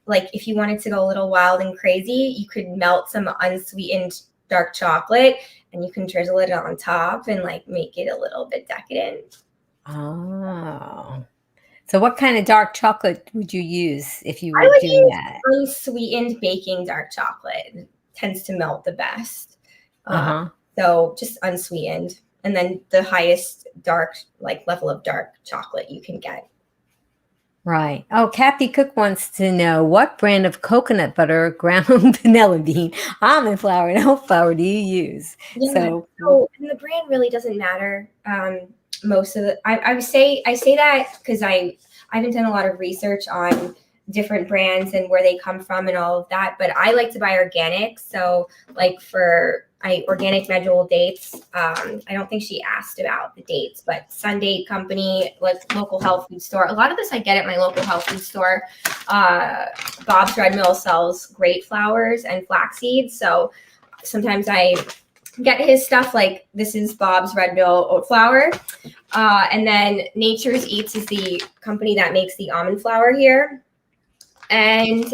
like if you wanted to go a little wild and crazy, you could melt some unsweetened dark chocolate and you can drizzle it on top and like make it a little bit decadent. Oh. So what kind of dark chocolate would you use if you I were would doing use that? unsweetened baking dark chocolate. It tends to melt the best. Uh-huh. So just unsweetened. And then the highest dark, like level of dark chocolate you can get. Right. Oh, Kathy Cook wants to know, what brand of coconut butter, ground vanilla bean, almond flour, and oat flour do you use? Yeah. So, And the brand really doesn't matter. Most of the, I say that because I haven't done a lot of research on different brands and where they come from and all of that, but I like to buy organic. So like for organic medjool dates. I don't think she asked about the dates, but Sunday Company, like local health food store. A lot of this I get at my local health food store. Bob's Red Mill sells great flours and flax seeds. So sometimes I get his stuff, like this is Bob's Red Mill oat flour. And then Nature's Eats is the company that makes the almond flour here. And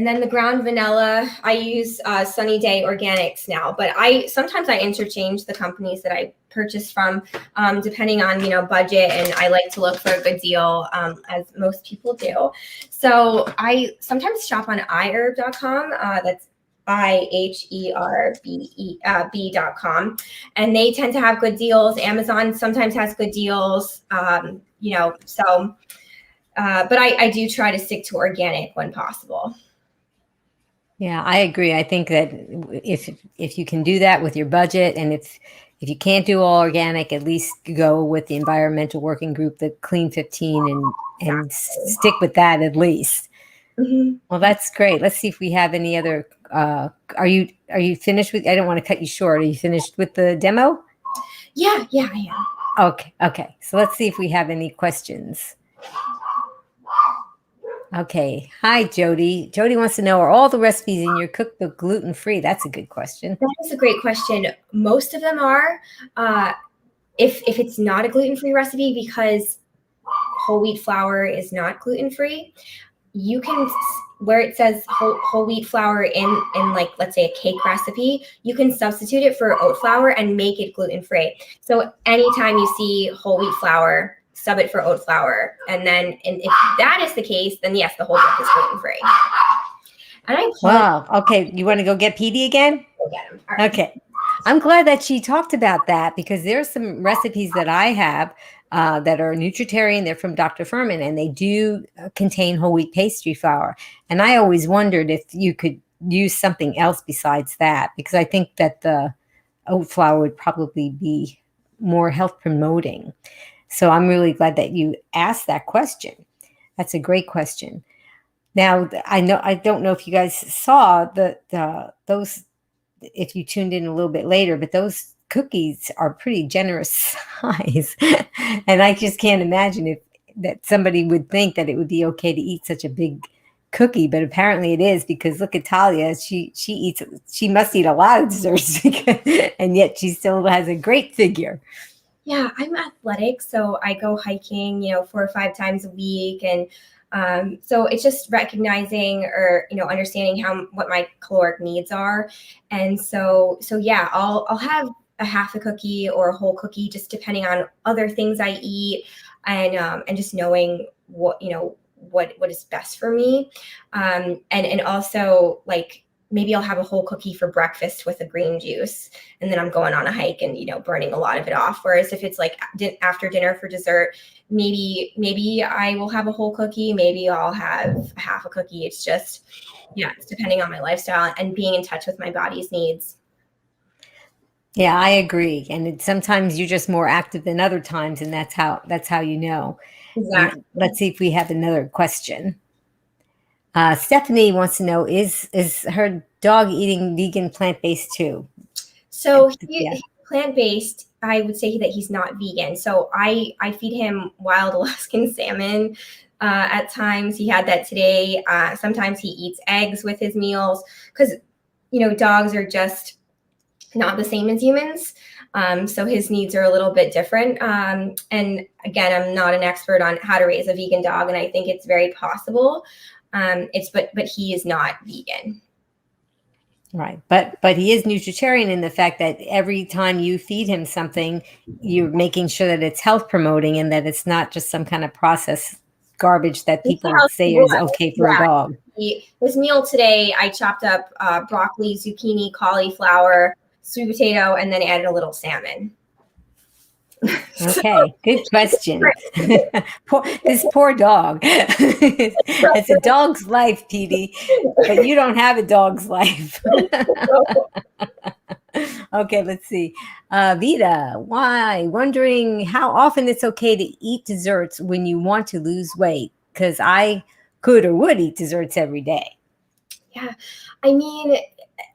then the ground vanilla, I use Sunny Day Organics now, but sometimes I interchange the companies that I purchase from, depending on, budget, and I like to look for a good deal, as most people do. So I sometimes shop on iherb.com, that's IHERB.com, and they tend to have good deals. Amazon sometimes has good deals, so, but I do try to stick to organic when possible. yeah, I agree. I think that if you can do that with your budget, and if you can't do all organic, at least go with the environmental working group, the Clean 15, and stick with that at least. Mm-hmm. Well, that's great. Let's see if we have any other. Are you finished with? I don't want to cut you short. Are you finished with the demo? Yeah, I am. Okay. So let's see if we have any questions. Okay. Hi, Jody. Jody wants to know, are all the recipes in your cookbook gluten-free? That's a good question. That is a great question. Most of them are. If it's not a gluten-free recipe, because whole wheat flour is not gluten-free, you can, where it says whole wheat flour in like, let's say a cake recipe, you can substitute it for oat flour and make it gluten-free. So anytime you see whole wheat flour, sub it for oat flour. And if that is the case, then yes, the whole book is gluten-free. And wow. Okay. You want to go get Petey again? Go get him. All right. Okay. I'm glad that she talked about that, because there are some recipes that I have that are Nutritarian. They're from Dr. Fuhrman, and they do contain whole wheat pastry flour. And I always wondered if you could use something else besides that, because I think that the oat flour would probably be more health promoting. So I'm really glad that you asked that question. That's a great question. Now, I don't know if you guys saw those, if you tuned in a little bit later, but those cookies are pretty generous size. And I just can't imagine that somebody would think that it would be okay to eat such a big cookie, but apparently it is, because look at Talia. She must eat a lot of desserts, and yet she still has a great figure. Yeah, I'm athletic, so I go hiking, 4 or 5 times a week, and so it's just recognizing or understanding what my caloric needs are, and so yeah, I'll have a half a cookie or a whole cookie, just depending on other things I eat, and just knowing what is best for me, and also like, maybe I'll have a whole cookie for breakfast with a green juice, and then I'm going on a hike and, burning a lot of it off. Whereas if it's like after dinner for dessert, maybe I will have a whole cookie. Maybe I'll have half a cookie. It's just, it's depending on my lifestyle and being in touch with my body's needs. Yeah, I agree. And sometimes you're just more active than other times. And that's how you know. Exactly. Let's see if we have another question. Stephanie wants to know, is her dog eating vegan plant-based too? So he's plant-based. I would say that he's not vegan. So I feed him wild Alaskan salmon at times. He had that today. Sometimes he eats eggs with his meals, because, dogs are just not the same as humans. So his needs are a little bit different. And again, I'm not an expert on how to raise a vegan dog, and I think it's very possible. But he is not vegan. Right. But he is nutritarian in the fact that every time you feed him something, you're making sure that it's health promoting and that it's not just some kind of processed garbage that people say is okay for a dog. His meal today, I chopped up broccoli, zucchini, cauliflower, sweet potato, and then added a little salmon. Okay, good question. This poor dog. It's a dog's life, Petey, but you don't have a dog's life. Okay, let's see. Vita, why? Wondering how often it's okay to eat desserts when you want to lose weight? Because I could or would eat desserts every day. Yeah, I mean,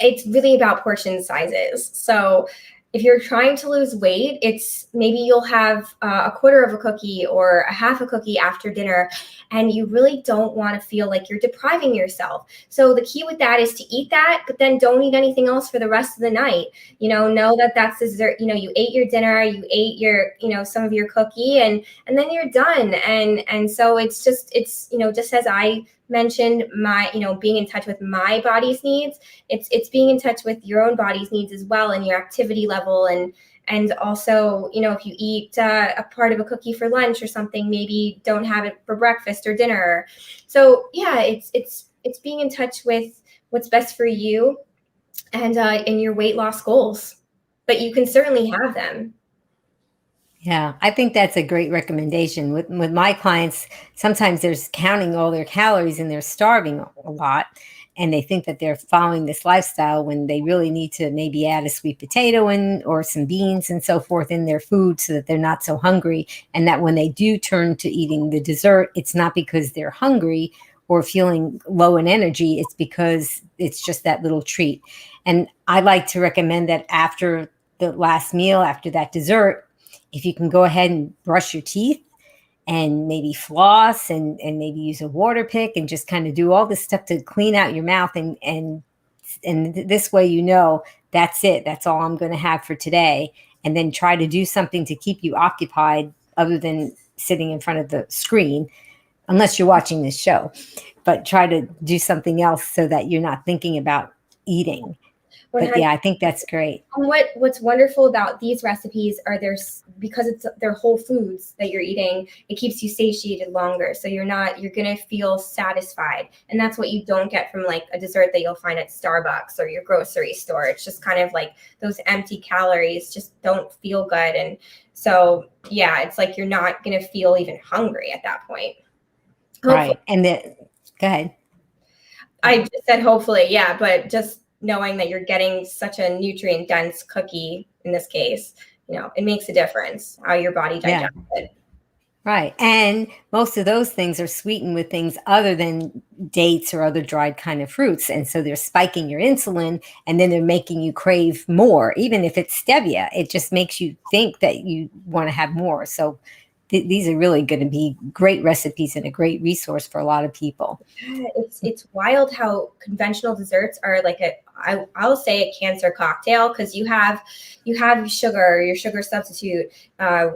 it's really about portion sizes. So if you're trying to lose weight, it's maybe you'll have a quarter of a cookie or a half a cookie after dinner, and you really don't want to feel like you're depriving yourself. So the key with that is to eat that, but then don't eat anything else for the rest of the night. Know that that's dessert. You ate your dinner, you ate your, some of your cookie, and then you're done. And so it's just as I mentioned, my being in touch with my body's needs, it's being in touch with your own body's needs as well, and your activity level, and also if you eat a part of a cookie for lunch or something, maybe don't have it for breakfast or dinner. So yeah, it's being in touch with what's best for you and your weight loss goals, but you can certainly have them. Yeah, I think that's a great recommendation. With my clients, sometimes there's counting all their calories and they're starving a lot, and they think that they're following this lifestyle when they really need to maybe add a sweet potato in or some beans and so forth in their food so that they're not so hungry, and that when they do turn to eating the dessert, it's not because they're hungry or feeling low in energy, it's because it's just that little treat. And I like to recommend that after the last meal, after that dessert, if you can go ahead and brush your teeth and maybe floss and maybe use a water pick and just kind of do all this stuff to clean out your mouth. And this way, that's it. That's all I'm going to have for today. And then try to do something to keep you occupied other than sitting in front of the screen, unless you're watching this show. But try to do something else so that you're not thinking about eating. But yeah, I think that's great. And what's wonderful about these recipes are because they're whole foods that you're eating, it keeps you satiated longer. So you're going to feel satisfied. And that's what you don't get from like a dessert that you'll find at Starbucks or your grocery store. It's just kind of like those empty calories just don't feel good. And so, yeah, it's like you're not going to feel even hungry at that point. Right. And go ahead. I just said hopefully, yeah, but just knowing that you're getting such a nutrient dense cookie in this case, it makes a difference how your body digests it. Right. And most of those things are sweetened with things other than dates or other dried kind of fruits. And so they're spiking your insulin, and then they're making you crave more. Even if it's stevia, it just makes you think that you want to have more. So these are really going to be great recipes and a great resource for a lot of people. It's wild how conventional desserts are like I'll say a cancer cocktail, because you have sugar, your sugar substitute,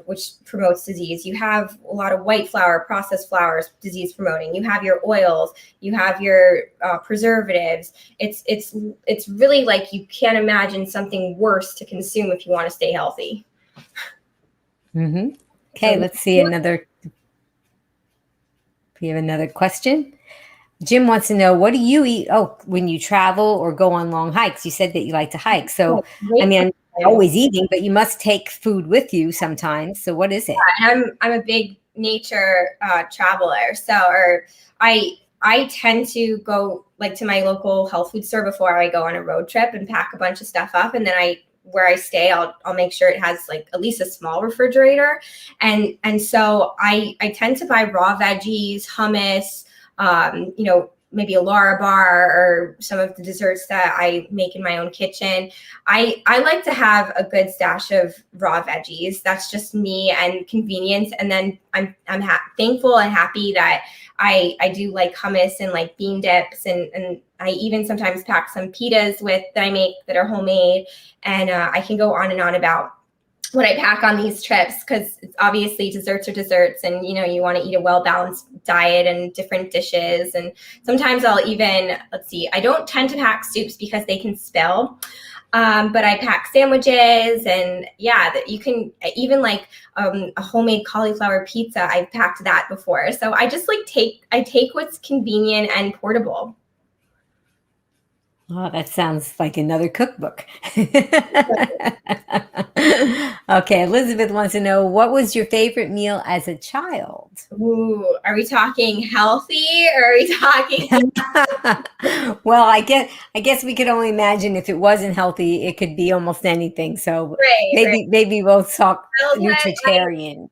which promotes disease. You have a lot of white flour, processed flours, disease promoting. You have your oils, you have your preservatives. It's really like you can't imagine something worse to consume if you want to stay healthy. Mm-hmm. Okay, let's see we have another question. Jim wants to know, what do you eat when you travel or go on long hikes? You said that you like to hike. So, I mean, I'm always eating, but you must take food with you sometimes. So what is it? I'm a big nature traveler. So I tend to go like to my local health food store before I go on a road trip and pack a bunch of stuff up. And then where I stay, I'll make sure it has like at least a small refrigerator. And so I tend to buy raw veggies, hummus, maybe a Lara bar or some of the desserts that I make in my own kitchen. I like to have a good stash of raw veggies. That's just me and convenience. And then I'm thankful and happy that I do like hummus and like bean dips, and I even sometimes pack some pitas that I make that are homemade. And I can go on and on about what I pack on these trips, because it's obviously desserts are desserts, and you want to eat a well-balanced diet and different dishes. And sometimes I'll even, I don't tend to pack soups because they can spill. But I pack sandwiches, and that you can even like a homemade cauliflower pizza. I've packed that before. So I just take what's convenient and portable. Oh, that sounds like another cookbook. Okay, Elizabeth wants to know, what was your favorite meal as a child? Ooh, are we talking healthy, or are we talking? Well, I guess we could only imagine if it wasn't healthy, it could be almost anything. So maybe we'll talk Nutritarian.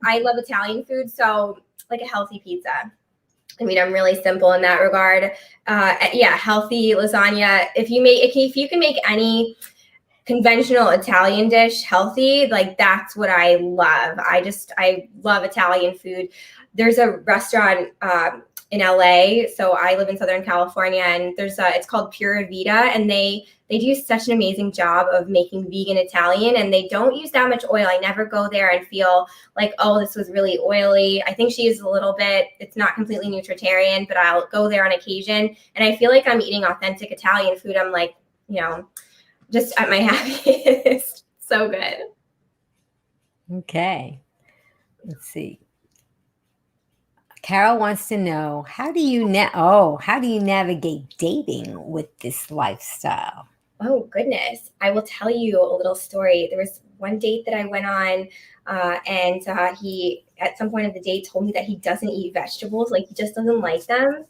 I love Italian food, so like a healthy pizza. I mean, I'm really simple in that regard. Healthy lasagna. If you can make any conventional Italian dish healthy, like that's what I love. I love Italian food. There's a restaurant in LA. So I live in Southern California, and it's called Pura Vita, and they do such an amazing job of making vegan Italian, and they don't use that much oil. I never go there and feel like, oh, this was really oily. I think she uses a little bit. It's not completely Nutritarian, but I'll go there on occasion, and I feel like I'm eating authentic Italian food. I'm like, just at my happiest. So good. Okay. Let's see. Carol wants to know, how do you navigate dating with this lifestyle? Oh, goodness. I will tell you a little story. There was one date that I went on, and he, at some point of the date, told me that he doesn't eat vegetables. Like, he just doesn't like them.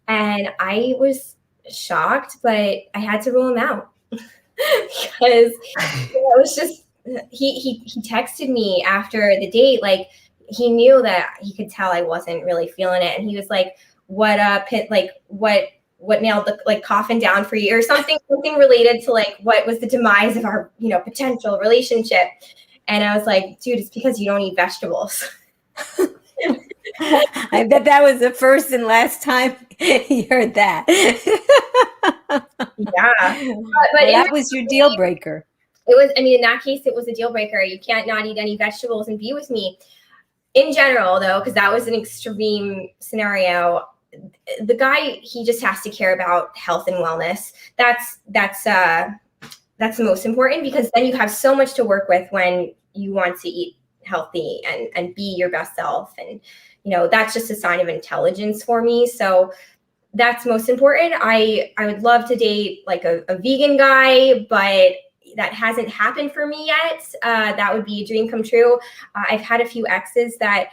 And I was shocked, but I had to rule him out because it was just, he texted me after the date, like, he knew that he could tell I wasn't really feeling it. And he was like, what nailed the coffin down for you, or something related to like, what was the demise of our, potential relationship. And I was like, dude, it's because you don't eat vegetables. I bet that was the first and last time you heard that. Yeah. But that was your deal breaker. It was, in that case, it was a deal breaker. You can't not eat any vegetables and be with me. In general, though, because that was an extreme scenario, the guy, he just has to care about health and wellness. That's the most important, because then you have so much to work with when you want to eat healthy and be your best self. And, that's just a sign of intelligence for me. So that's most important. I would love to date like a vegan guy, but that hasn't happened for me yet. That would be a dream come true. I've had a few exes that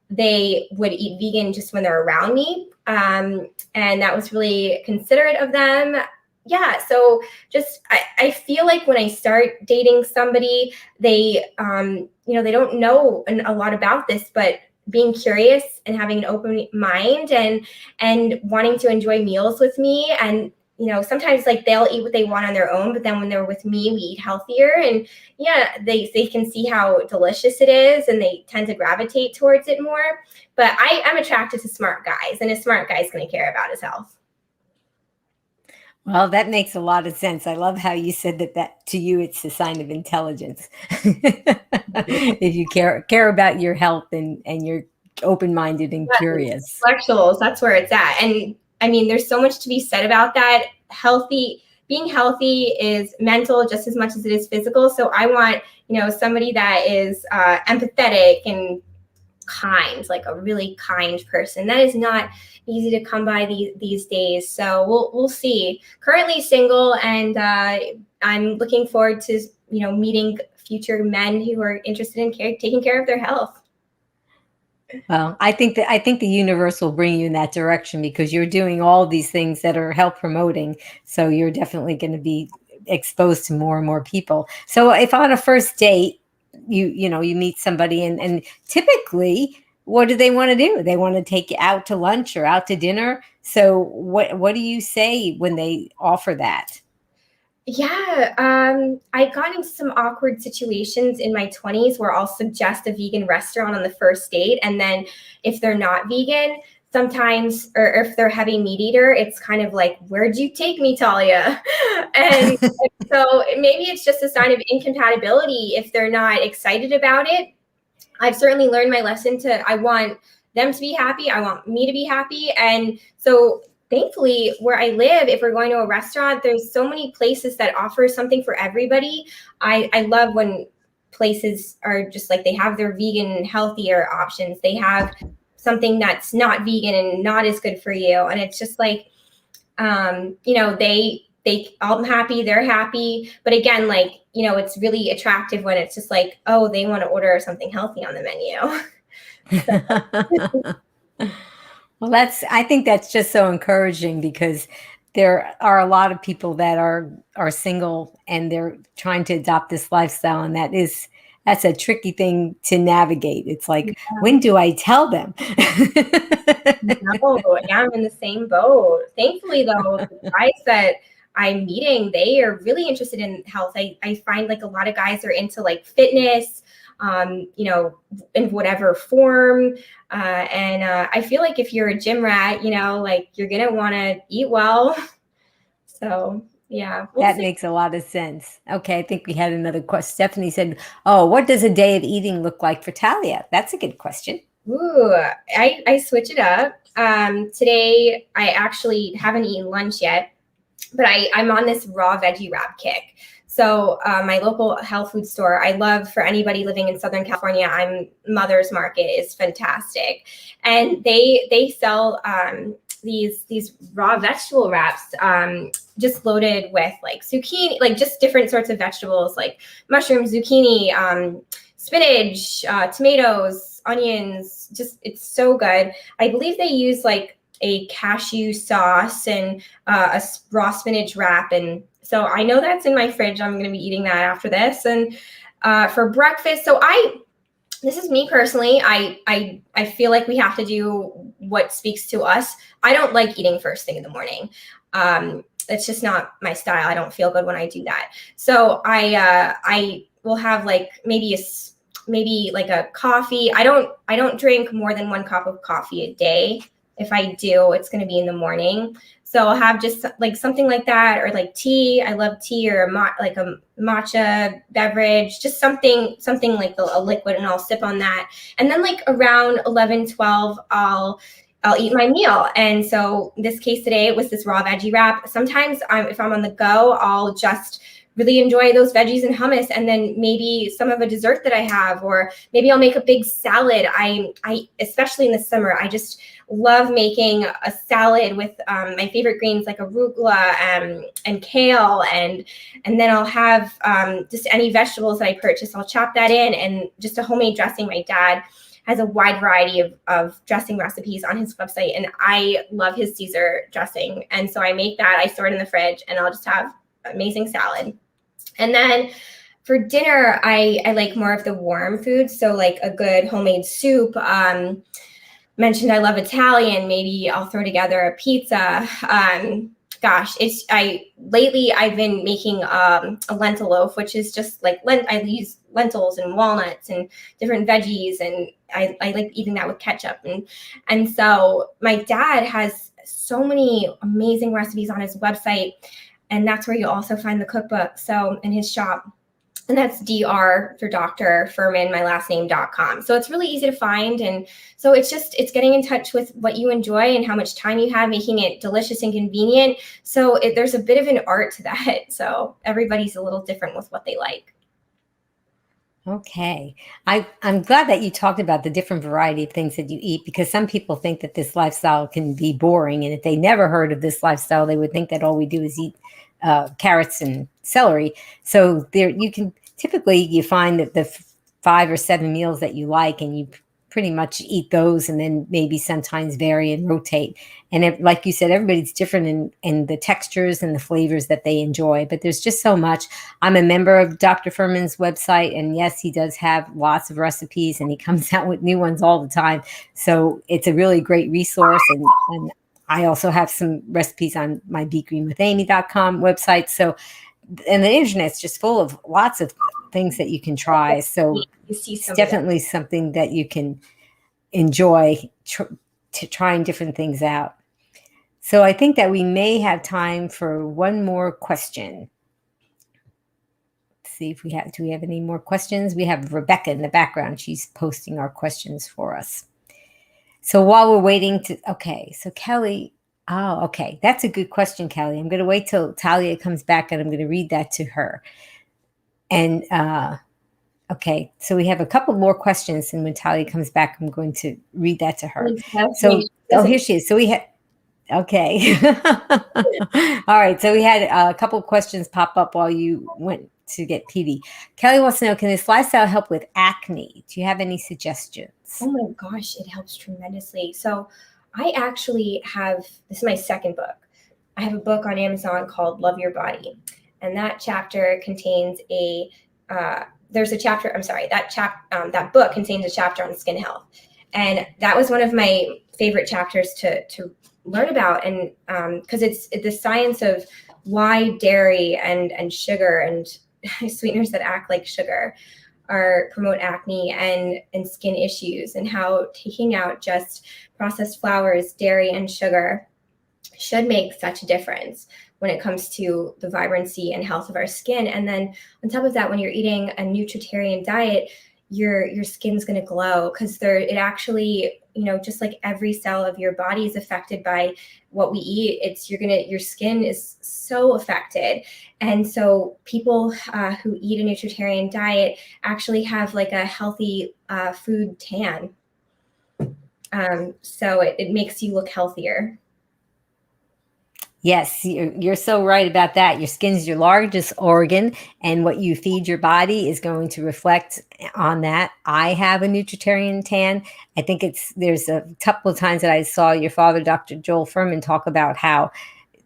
they would eat vegan just when they're around me. And that was really considerate of them. Yeah. So just, I feel like when I start dating somebody, they don't know a lot about this, but being curious and having an open mind and wanting to enjoy meals with me. And sometimes like they'll eat what they want on their own, but then when they're with me, we eat healthier. And they can see how delicious it is, and they tend to gravitate towards it more. But I'm attracted to smart guys, and a smart guy is going to care about his health. Well, that makes a lot of sense. I love how you said that to you, it's a sign of intelligence. If you care about your health and you're open-minded and curious. Intellectuals, that's where it's at. And there's so much to be said about that. Being healthy is mental just as much as it is physical. So I want, somebody that is empathetic and kind, like a really kind person. That is not easy to come by these days. So we'll see. Currently single, and I'm looking forward to, meeting future men who are interested in taking care of their health. Well, I think the universe will bring you in that direction, because you're doing all these things that are health promoting. So you're definitely going to be exposed to more and more people. So if on a first date, you meet somebody and typically, what do they want to do? They want to take you out to lunch or out to dinner. So what do you say when they offer that? Yeah, I got into some awkward situations in my 20s where I'll suggest a vegan restaurant on the first date. And then if they're not vegan, sometimes, or if they're heavy meat eater, it's kind of like, where'd you take me, Talia? And so maybe it's just a sign of incompatibility if they're not excited about it. I've certainly learned my lesson I want them to be happy. I want me to be happy. And so thankfully, where I live, if we're going to a restaurant, there's so many places that offer something for everybody. I love when places are just like, they have their vegan, healthier options. They have something that's not vegan and not as good for you. And it's just like, I'm happy, they're happy. But again, like, it's really attractive when it's just like, oh, they want to order something healthy on the menu. Well, I think that's just so encouraging, because there are a lot of people that are single and they're trying to adopt this lifestyle. And that's a tricky thing to navigate. It's like, when do I tell them? No, yeah, I'm in the same boat. Thankfully, though, the guys that I'm meeting, they are really interested in health. I find like a lot of guys are into like fitness, in whatever form. And I feel like if you're a gym rat, like you're going to want to eat well. So yeah. That makes a lot of sense. Okay. I think we had another question. Stephanie said, oh, what does a day of eating look like for Talia? That's a good question. Ooh, I switch it up. Today, I actually haven't eaten lunch yet, but I'm on this raw veggie wrap kick. So my local health food store, I love, for anybody living in Southern California, Mother's Market is fantastic. And they sell these raw vegetable wraps, just loaded with like zucchini, like just different sorts of vegetables, like mushrooms, zucchini, spinach, tomatoes, onions. Just, it's so good. I believe they use like a cashew sauce and a raw spinach wrap. And so I know that's in my fridge. I'm going to be eating that after this. And for breakfast, this is me personally. I feel like we have to do what speaks to us. I don't like eating first thing in the morning. It's just not my style. I don't feel good when I do that. So I will have like maybe like a coffee. I don't drink more than 1 cup of coffee a day. If I do, it's going to be in the morning. So I'll have just like something like that, or like tea. I love tea, or like a matcha beverage, just something like a liquid, and I'll sip on that. And then like around 11, 12, I'll eat my meal. And so in this case today, it was this raw veggie wrap. Sometimes if I'm on the go, I'll just really enjoy those veggies and hummus, and then maybe some of a dessert that I have, or maybe I'll make a big salad. I especially in the summer, I just love making a salad with my favorite greens like arugula and kale, and then I'll have just any vegetables that I purchase. I'll chop that in, and just a homemade dressing. My dad has a wide variety of dressing recipes on his website, and I love his Caesar dressing. And so I make that, I store it in the fridge, and I'll just have amazing salad. And then for dinner, I like more of the warm food. So like a good homemade soup. Mentioned I love Italian. Maybe I'll throw together a pizza. Lately I've been making a lentil loaf, which is just like I use lentils and walnuts and different veggies, and I like eating that with ketchup. And so my dad has so many amazing recipes on his website. And that's where you'll also find the cookbook. So in his shop, and that's Dr. for Dr. Fuhrman, my last name.com. So it's really easy to find. And so it's getting in touch with what you enjoy and how much time you have, making it delicious and convenient. So there's a bit of an art to that. So everybody's a little different with what they like. Okay. I'm glad that you talked about the different variety of things that you eat, because some people think that this lifestyle can be boring. And if they never heard of this lifestyle, they would think that all we do is eat carrots and celery. So you find that the 5 or 7 meals that you like, and you pretty much eat those, and then maybe sometimes vary and rotate. And like you said, everybody's different in the textures and the flavors that they enjoy, but there's just so much. I'm a member of Dr. Fuhrman's website, and yes, he does have lots of recipes, and he comes out with new ones all the time. So it's a really great resource. And I also have some recipes on my begreenwithamy.com website. So, and the internet's just full of lots of things that you can try. So it's definitely something that you can enjoy trying different things out. So I think that we may have time for one more question. Let's see if do we have any more questions? We have Rebecca in the background. She's posting our questions for us. So while we're waiting so Kelly, okay. That's a good question, Kelly. I'm going to wait till Talia comes back and I'm going to read that to her. And, okay, so we have a couple more questions, and when Talia comes back, I'm going to read that to her. So, here she is. So we had, okay. All right, so we had a couple of questions pop up while you went to get PD. Kelly wants to know, can this lifestyle help with acne? Do you have any suggestions? Oh my gosh, it helps tremendously. So I actually have, this is my second book. I have a book on Amazon called Love Your Body. And that chapter contains that book contains a chapter on skin health. And that was one of my favorite chapters to learn about. And because it's the science of why dairy and sugar and sweeteners that act like sugar promote acne and skin issues, and how taking out just processed flours, dairy, and sugar should make such a difference when it comes to the vibrancy and health of our skin. And then on top of that, when you're eating a Nutritarian diet, your skin's going to glow, because it actually, just like every cell of your body is affected by what we eat. Your skin is so affected. And so people who eat a Nutritarian diet actually have like a healthy food tan. So it makes you look healthier. Yes, you're so right about that. Your skin's your largest organ, and what you feed your body is going to reflect on that. I have a Nutritarian tan. I think there's a couple of times that I saw your father, Dr. Joel Fuhrman, talk about how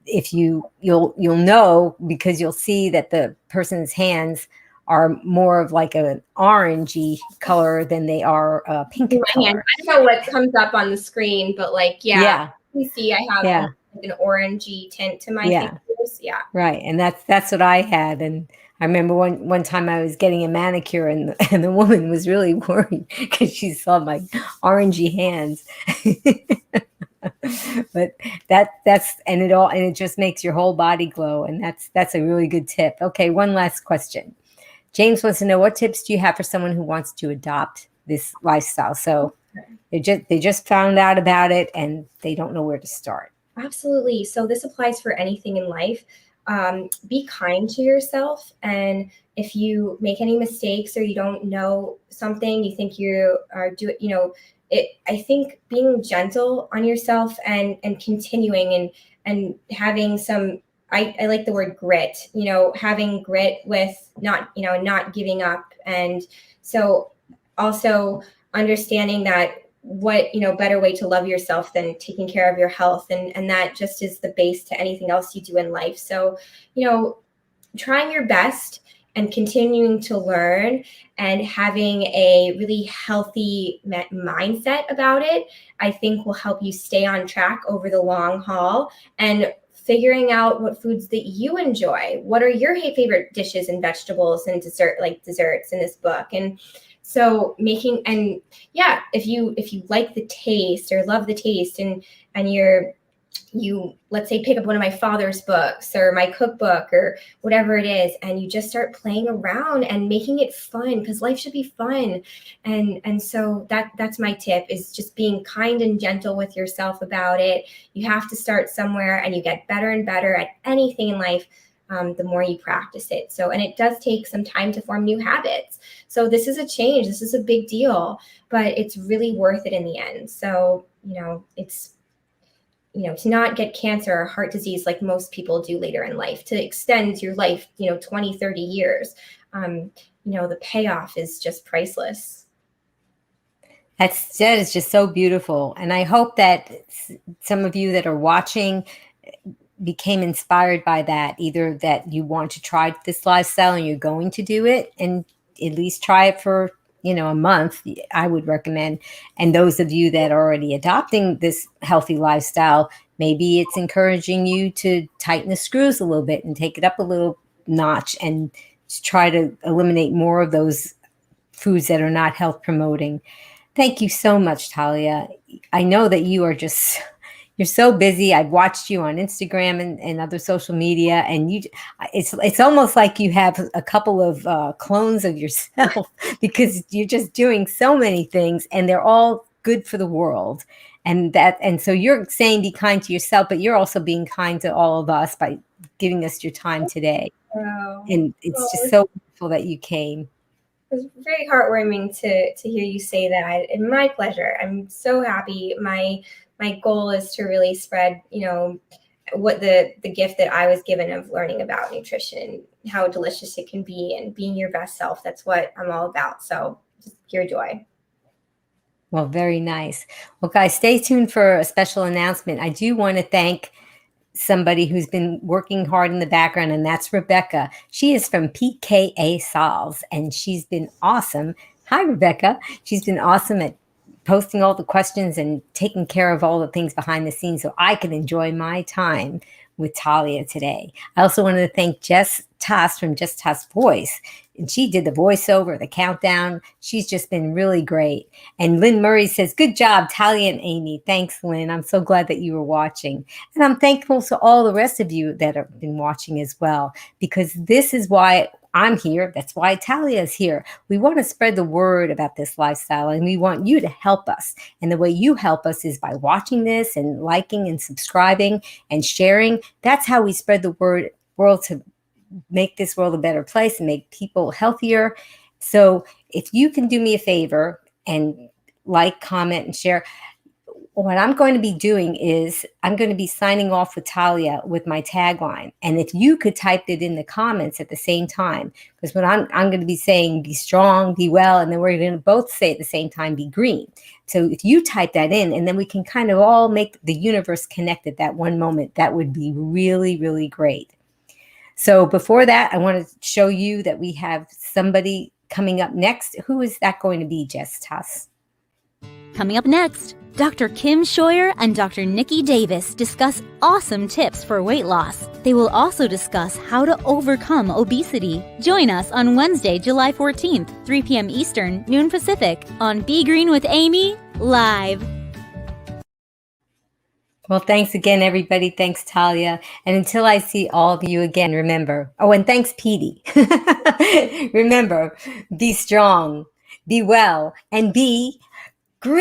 if you'll know, because you'll see that the person's hands are more of like an orangey color than they are a pink color. I don't know what comes up on the screen, but you see I have an orangey tint to my fingers. Yeah. Right. And that's what I had. And I remember one time I was getting a manicure, and the woman was really worried because she saw my orangey hands. But it just makes your whole body glow. And that's a really good tip. Okay. One last question. James wants to know, what tips do you have for someone who wants to adopt this lifestyle? So they just found out about it and they don't know where to start. Absolutely. So this applies for anything in life. Be kind to yourself. And if you make any mistakes or you don't know something, you think you are doing, I think being gentle on yourself and continuing and having some, I like the word grit, having grit with not giving up. And so also understanding that better way to love yourself than taking care of your health. And that just is the base to anything else you do in life. So, trying your best and continuing to learn and having a really healthy mindset about it, I think will help you stay on track over the long haul, and figuring out what foods that you enjoy. What are your favorite dishes and vegetables and desserts in this book? And so if you like the taste or love the taste and you let's say pick up one of my father's books or my cookbook or whatever it is, and you just start playing around and making it fun, because life should be fun. And so that's my tip, is just being kind and gentle with yourself about it. You have to start somewhere, and you get better and better at anything in life the more you practice it. So, and it does take some time to form new habits. So this is a change. This is a big deal, but it's really worth it in the end. So, to not get cancer or heart disease like most people do later in life, to extend your life, 20, 30 years, the payoff is just priceless. That is just so beautiful. And I hope that some of you that are watching became inspired by that, either that you want to try this lifestyle and you're going to do it, and at least try it for a month, I would recommend. And those of you that are already adopting this healthy lifestyle, maybe it's encouraging you to tighten the screws a little bit and take it up a little notch and try to eliminate more of those foods that are not health promoting. Thank you so much, Talia. I know that you're so busy. I've watched you on Instagram and other social media, and it's almost like you have a couple of clones of yourself because you're just doing so many things, and they're all good for the world. And so you're saying be kind to yourself, but you're also being kind to all of us by giving us your time today. Wow. And it's just so wonderful that you came. It was very heartwarming to hear you say that, and my pleasure. I'm so happy. My goal is to really spread, what the gift that I was given of learning about nutrition, how delicious it can be, and being your best self. That's what I'm all about. So just pure joy. Well, very nice. Well, guys, stay tuned for a special announcement. I do want to thank somebody who's been working hard in the background, and that's Rebecca. She is from PKA Solves, and she's been awesome. Hi, Rebecca. She's been awesome at posting all the questions and taking care of all the things behind the scenes so I can enjoy my time with Talia today. I also wanted to thank Jess Toss from Jess Toss Voice. And she did the voiceover, the countdown. She's just been really great. And Lynn Murray says, good job, Talia and Amy. Thanks, Lynn. I'm so glad that you were watching. And I'm thankful to all the rest of you that have been watching as well, because this is why I'm here. That's why Talia is here. We want to spread the word about this lifestyle, and we want you to help us. And the way you help us is by watching this and liking and subscribing and sharing. That's how we spread the world to make this world a better place and make people healthier. So if you can do me a favor and like, comment, and share, what I'm going to be doing is I'm going to be signing off with Talia with my tagline. And if you could type it in the comments at the same time, because what I'm going to be saying, be strong, be well, and then we're going to both say at the same time, be green. So if you type that in, and then we can kind of all make the universe connect at that one moment, that would be really, really great. So before that, I want to show you that we have somebody coming up next. Who is that going to be, Jess Toss? Coming up next, Dr. Kim Scheuer and Dr. Nikki Davis discuss awesome tips for weight loss. They will also discuss how to overcome obesity. Join us on Wednesday, July 14th, 3 p.m. Eastern, noon Pacific, on Be Green with Amy, live. Well, thanks again, everybody. Thanks, Talia. And until I see all of you again, remember, and thanks, Petey. Remember, be strong, be well, and be green.